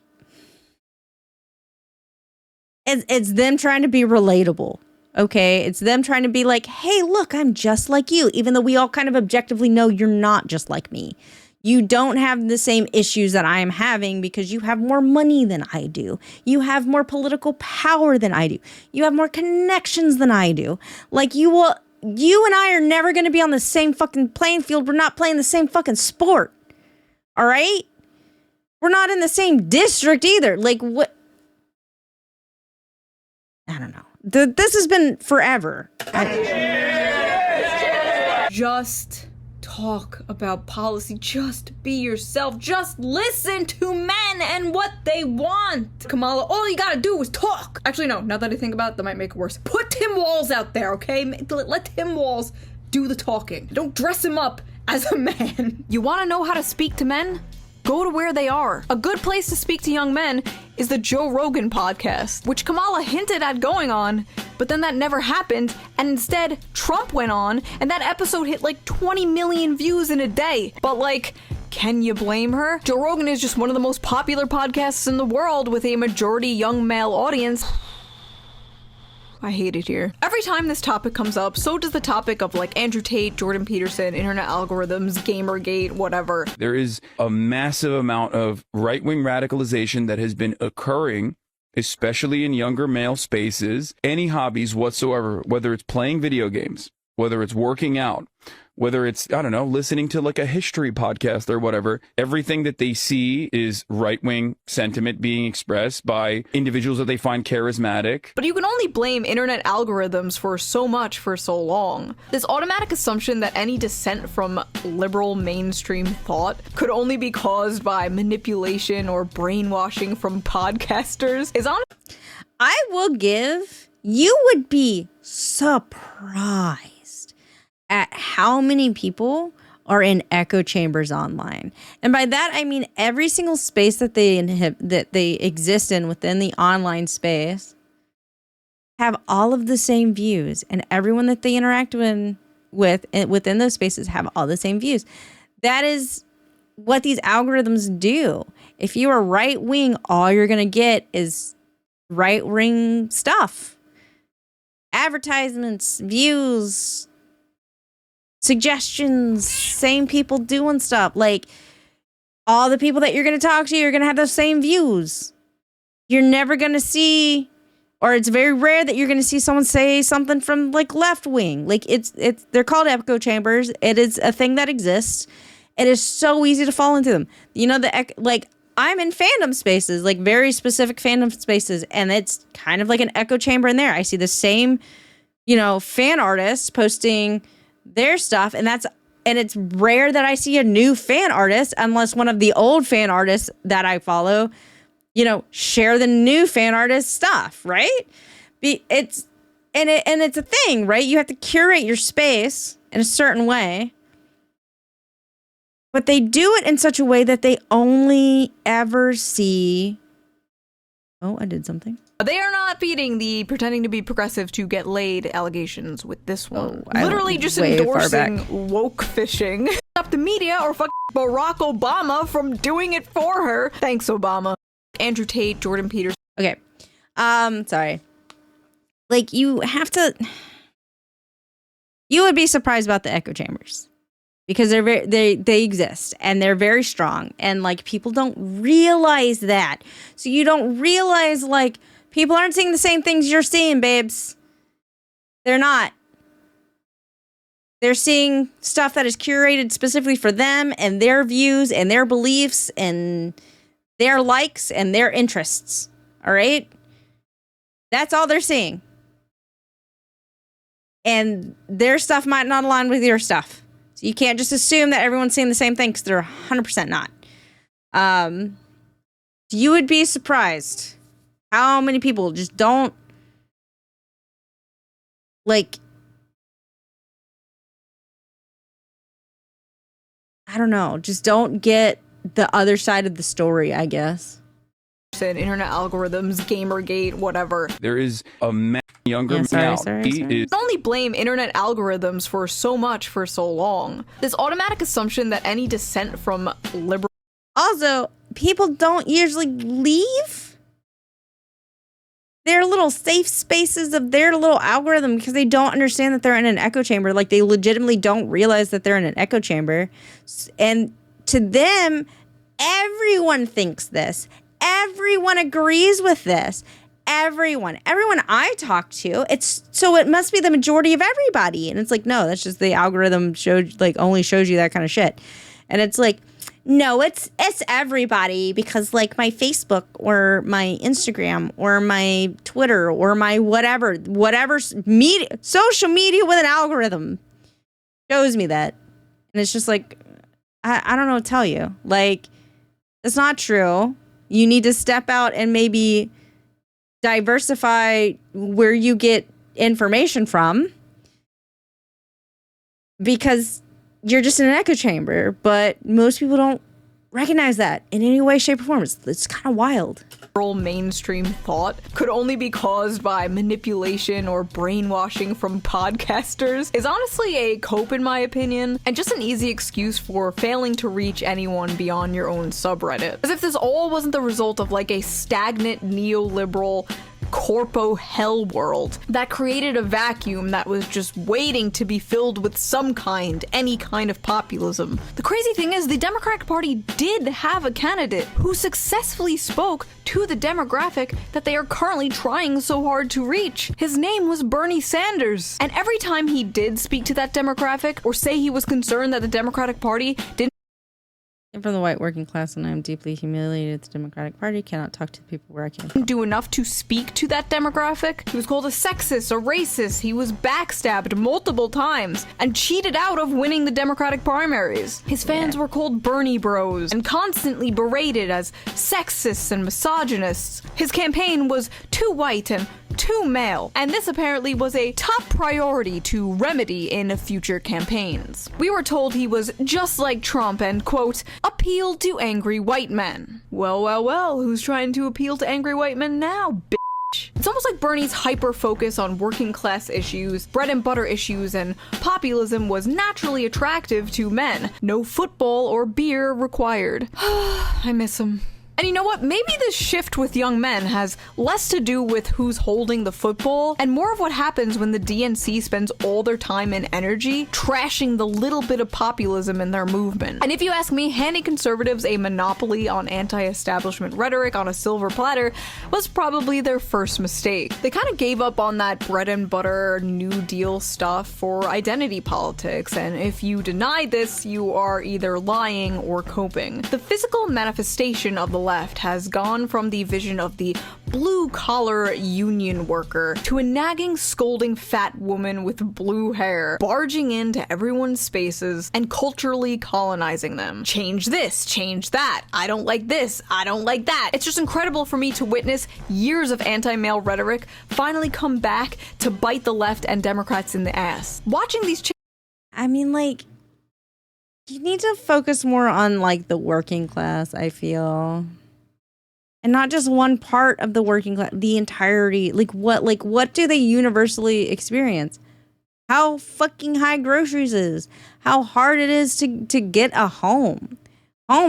it's them trying to be relatable, okay? It's them trying to be like, hey, look, I'm just like you, even though we all kind of objectively know you're not just like me. You don't have the same issues that I am having because you have more money than I do. You have more political power than I do. You have more connections than I do. Like, you and I are never going to be on the same fucking playing field. We're not playing the same fucking sport. All right? We're not in the same district either. Like, what? I don't know. This has been forever. Just talk about policy. Just be yourself. Just listen to men and what they want. Kamala, all you gotta do is talk. Actually, no, now that I think about it, that might make it worse. Put Tim Walz out there, okay? Let Tim Walz do the talking. Don't dress him up as a man. You wanna know how to speak to men? Go to where they are. A good place to speak to young men is the Joe Rogan podcast, which Kamala hinted at going on, but then that never happened, and instead Trump went on, and that episode hit like 20 million views in a day. But like, can you blame her? Joe Rogan is just one of the most popular podcasts in the world with a majority young male audience. I hate it here. Every time this topic comes up, so does the topic of like Andrew Tate, Jordan Peterson, internet algorithms, Gamergate, whatever. There is a massive amount of right-wing radicalization that has been occurring, especially in younger male spaces. Any hobbies whatsoever, whether it's playing video games, whether it's working out, whether it's, I don't know, listening to like a history podcast or whatever, everything that they see is right-wing sentiment being expressed by individuals that they find charismatic. But you can only blame internet algorithms for so much for so long. This automatic assumption that any dissent from liberal mainstream thought could only be caused by manipulation or brainwashing from podcasters is on. I will give, you would be surprised at how many people are in echo chambers online. And by that, I mean every single space that they exist in within the online space have all of the same views, and everyone that they interact with within those spaces have all the same views. That is what these algorithms do. If you are right-wing, all you're going to get is right-wing stuff. Advertisements, views, suggestions, same people doing stuff. Like, all the people that you're going to talk to, you're going to have those same views. You're never going to see, or it's very rare that you're going to see someone say something from like left wing. Like, they're called echo chambers. It is a thing that exists. It is so easy to fall into them. You know, like, I'm in fandom spaces, like very specific fandom spaces, and it's kind of like an echo chamber in there. I see the same, you know, fan artists posting their stuff, and it's rare that I see a new fan artist unless one of the old fan artists that I follow, you know, share the new fan artist stuff, right? It's a thing, right? You have to curate your space in a certain way, but they do it in such a way that they only ever see. Oh, I did something. They are not feeding the pretending to be progressive to get laid allegations with this one. Literally just endorsing woke fishing. Stop the media or fuck Barack Obama from doing it for her. Thanks, Obama. Andrew Tate, Jordan Peterson. Okay. Sorry. Like, you would be surprised about the echo chambers. because they exist and they're very strong, and like people don't realize that. So you don't realize like people aren't seeing the same things you're seeing, babes. They're not. They're seeing stuff that is curated specifically for them and their views and their beliefs and their likes and their interests. All right? That's all they're seeing. And their stuff might not align with your stuff. So you can't just assume that everyone's seeing the same thing, because they're 100% not. You would be surprised how many people just don't, like, I don't know, just don't get the other side of the story, I guess. Internet algorithms, Gamergate, whatever. There is a younger male. You can only blame internet algorithms for so much for so long. This automatic assumption that any dissent from liberal... Also, people don't usually leave their little safe spaces of their little algorithm because they don't understand that they're in an echo chamber. Like, they legitimately don't realize that they're in an echo chamber. And to them, everyone thinks this. Everyone agrees with this. Everyone I talk to, it must be the majority of everybody. And it's like, no, that's just the algorithm only shows you that kind of shit. And it's like, no, it's everybody, because like my Facebook or my Instagram or my Twitter or my whatever media, social media with an algorithm shows me that. And it's just like, I don't know what to tell you. Like, it's not true. You need to step out and maybe diversify where you get information from, because you're just in an echo chamber. But most people don't recognize that in any way, shape, or form. It's kind of wild. Mainstream thought could only be caused by manipulation or brainwashing from podcasters is honestly a cope, in my opinion, and just an easy excuse for failing to reach anyone beyond your own subreddit. As if this all wasn't the result of like a stagnant neoliberal corpo hell world that created a vacuum that was just waiting to be filled with any kind of populism. The crazy thing is, the Democratic Party did have a candidate who successfully spoke to the demographic that they are currently trying so hard to reach. His name was Bernie Sanders. And every time he did speak to that demographic, or say he was concerned that the Democratic Party didn't from the white working class, and I am deeply humiliated. The Democratic Party cannot talk to the people where I came from. Do enough to speak to that demographic. He was called a sexist, a racist. He was backstabbed multiple times and cheated out of winning the Democratic primaries. His fans were called Bernie Bros and constantly berated as sexists and misogynists. His campaign was too white and too male, and this apparently was a top priority to remedy in future campaigns. We were told he was just like Trump and, quote, appealed to angry white men. Well, who's trying to appeal to angry white men now, bitch? It's almost like Bernie's hyper-focus on working class issues, bread and butter issues, and populism was naturally attractive to men. No football or beer required. I miss him. And you know what? Maybe this shift with young men has less to do with who's holding the football and more of what happens when the DNC spends all their time and energy trashing the little bit of populism in their movement. And if you ask me, handing conservatives a monopoly on anti-establishment rhetoric on a silver platter was probably their first mistake. They kind of gave up on that bread and butter New Deal stuff for identity politics, and if you deny this, you are either lying or coping. The physical manifestation of the left has gone from the vision of the blue-collar union worker to a nagging, scolding fat woman with blue hair, barging into everyone's spaces and culturally colonizing them. Change this, change that. I don't like this, I don't like that. It's just incredible for me to witness years of anti-male rhetoric finally come back to bite the left and Democrats in the ass. Watching these you need to focus more on like the working class, I feel. And not just one part of the working class, the entirety. Like what do they universally experience? How fucking high groceries is, how hard it is to get a home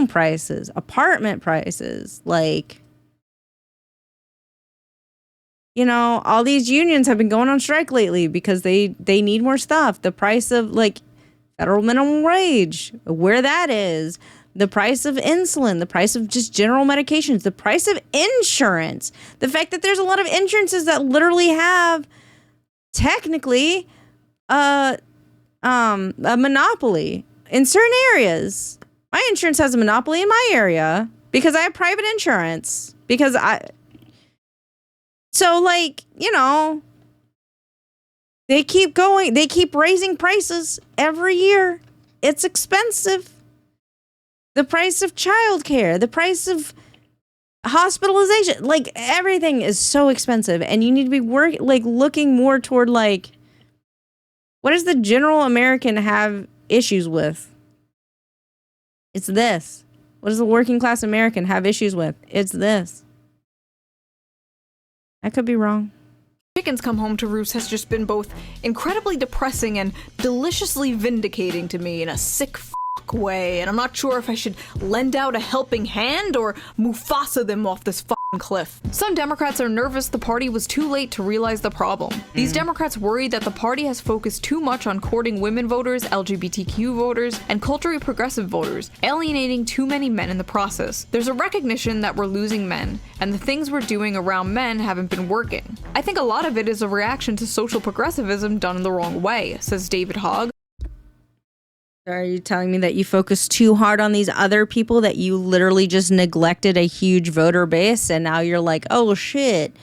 prices, apartment prices, like, you know, all these unions have been going on strike lately because they need more stuff. The price of like federal minimum wage, where that is, the price of insulin, the price of just general medications, the price of insurance, the fact that there's a lot of insurances that literally have technically a monopoly in certain areas. My insurance has a monopoly in my area because I have private insurance. So like, you know, they keep raising prices every year. It's expensive. The price of childcare, the price of hospitalization, like everything is so expensive, and you need to be looking more toward like, what does the general American have issues with? It's this. What does the working class American have issues with? It's this. I could be wrong. Chickens Come Home to Roost has just been both incredibly depressing and deliciously vindicating to me in a sick way, and I'm not sure if I should lend out a helping hand or Mufasa them off this cliff. Some Democrats are nervous the party was too late to realize the problem. These Democrats worry that the party has focused too much on courting women voters, LGBTQ voters, and culturally progressive voters, alienating too many men in the process. There's a recognition that we're losing men, and the things we're doing around men haven't been working. I think a lot of it is a reaction to social progressivism done in the wrong way, says David Hogg. Are you telling me that you focus too hard on these other people, that you literally just neglected a huge voter base, and now you're like, oh shit,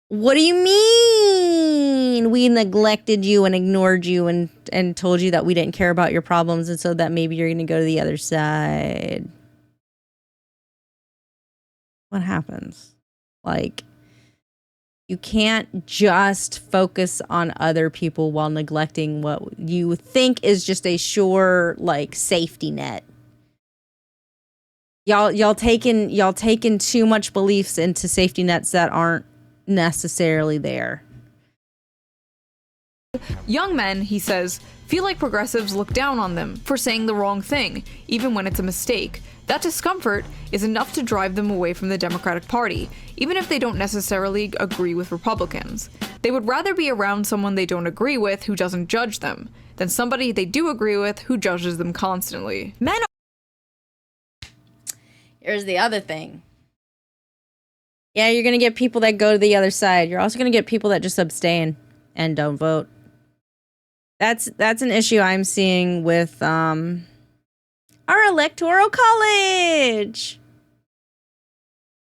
what do you mean we neglected you and ignored you and told you that we didn't care about your problems, and so that maybe you're going to go to the other side? What happens? Like, you can't just focus on other people while neglecting what you think is just a sure, like, safety net. Y'all taking too much beliefs into safety nets that aren't necessarily there. Young men, he says, feel like progressives look down on them for saying the wrong thing, even when it's a mistake. That discomfort is enough to drive them away from the Democratic Party, even if they don't necessarily agree with Republicans. They would rather be around someone they don't agree with who doesn't judge them, than somebody they do agree with who judges them constantly. Here's the other thing. Yeah, you're going to get people that go to the other side. You're also going to get people that just abstain and don't vote. That's an issue I'm seeing with our electoral college.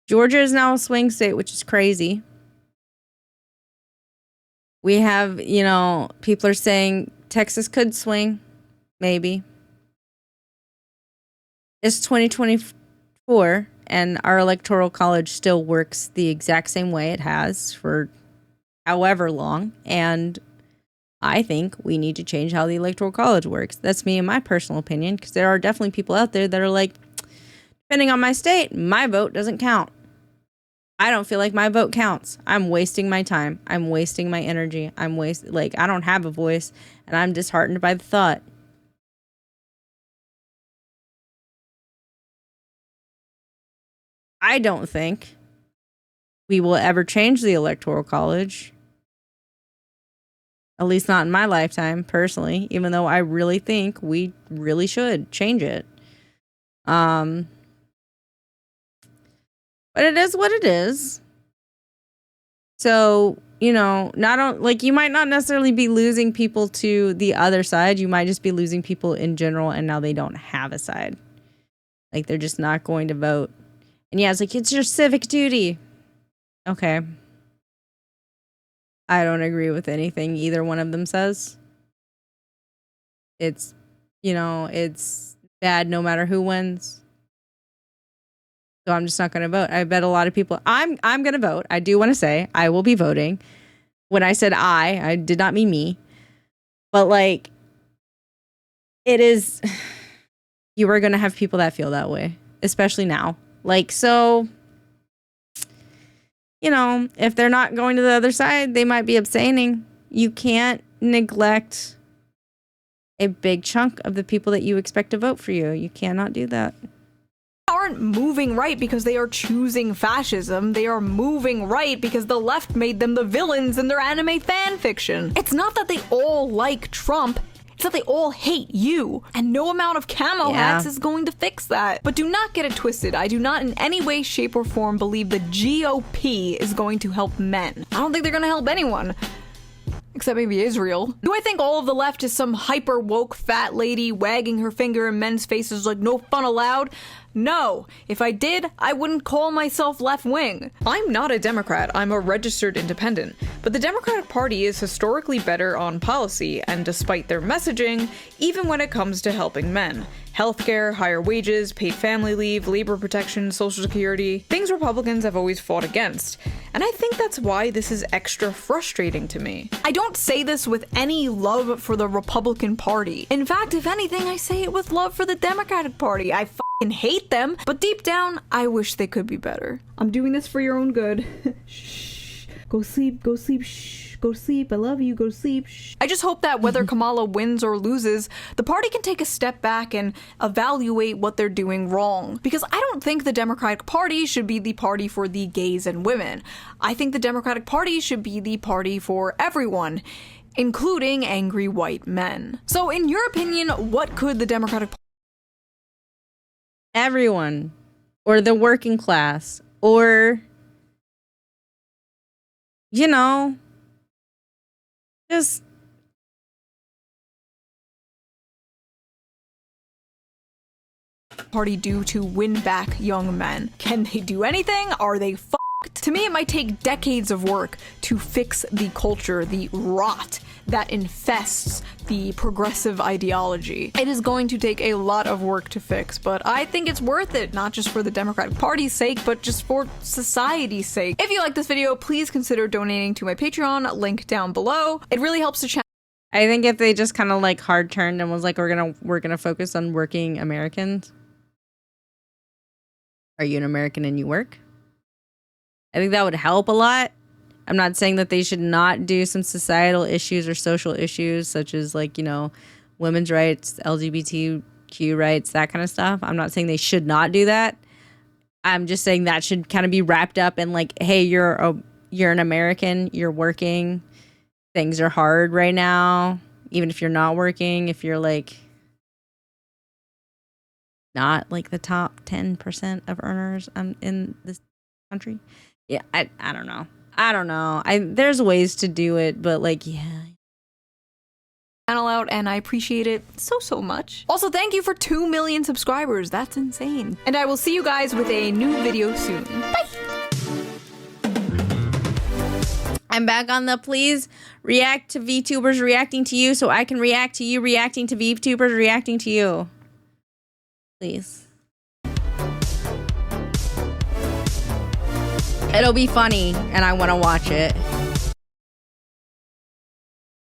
Georgia is now a swing state, which is crazy. We have, you know, people are saying Texas could swing, maybe. It's 2024, and our electoral college still works the exact same way it has for however long, and I think we need to change how the electoral college works. That's me and my personal opinion, because there are definitely people out there that are like, depending on my state, my vote doesn't count. I don't feel like my vote counts. I'm wasting my time. I'm wasting my energy. I don't have a voice, and I'm disheartened by the thought. I don't think we will ever change the electoral college. At least not in my lifetime, personally, even though I really think we really should change it. But it is what it is. So, you know, you might not necessarily be losing people to the other side. You might just be losing people in general, and now they don't have a side. Like, they're just not going to vote. And yeah, it's like, it's your civic duty. Okay. I don't agree with anything either one of them says. It's, you know, it's bad no matter who wins. So I'm just not going to vote. I bet a lot of people, I'm going to vote. I do want to say I will be voting. When I said I did not mean me. But like, it is, you are going to have people that feel that way, especially now. Like, so, you know, if they're not going to the other side, they might be abstaining. You can't neglect a big chunk of the people that you expect to vote for you. You cannot do that. Aren't moving right because they are choosing fascism. They are moving right because the left made them the villains in their anime fan fiction. It's not that they all like Trump. It's that they all hate you, and no amount of camo hats is going to fix that. But do not get it twisted. I do not in any way, shape, or form believe the GOP is going to help men. I don't think they're going to help anyone. Except maybe Israel. Do I think all of the left is some hyper woke fat lady wagging her finger in men's faces like no fun allowed? No. If I did, I wouldn't call myself left wing. I'm not a Democrat, I'm a registered independent. But the Democratic Party is historically better on policy, and despite their messaging, even when it comes to helping men. Healthcare, higher wages, paid family leave, labor protection, social security, things Republicans have always fought against. And I think that's why this is extra frustrating to me. I don't say this with any love for the Republican Party. In fact, if anything, I say it with love for the Democratic Party. I fucking hate them, but deep down, I wish they could be better. I'm doing this for your own good. Shh. Go sleep, shh. Go to sleep, I love you, go to sleep, shh. I just hope that whether Kamala wins or loses, the party can take a step back and evaluate what they're doing wrong. Because I don't think the Democratic Party should be the party for the gays and women. I think the Democratic Party should be the party for everyone, including angry white men. So in your opinion, what could the Democratic Party... Everyone. Or the working class. Or, you know, just party do to win back young men? Can they do anything? Are they fucked? To me, it might take decades of work to fix the culture, the rot that infests the progressive ideology. It is going to take a lot of work to fix, but I think it's worth it, not just for the Democratic Party's sake, but just for society's sake. If you like this video, please consider donating to my Patreon, link down below. It really helps the channel. I think if they just kind of like hard turned and was like, we're gonna focus on working Americans. Are you an American and you work? I think that would help a lot. I'm not saying that they should not do some societal issues or social issues, such as like, you know, women's rights, LGBTQ rights, that kind of stuff. I'm not saying they should not do that. I'm just saying that should kind of be wrapped up in like, hey, you're an American, you're working, things are hard right now. Even if you're not working, if you're like not like the top 10% of earners in this country. Yeah, I don't know. I don't know. There's ways to do it, but like, yeah. Channel out, and I appreciate it so much. Also, thank you for 2 million subscribers. That's insane. And I will see you guys with a new video soon. Bye. I'm back on the please react to VTubers reacting to you so I can react to you reacting to VTubers reacting to you. Please. It'll be funny and I want to watch it.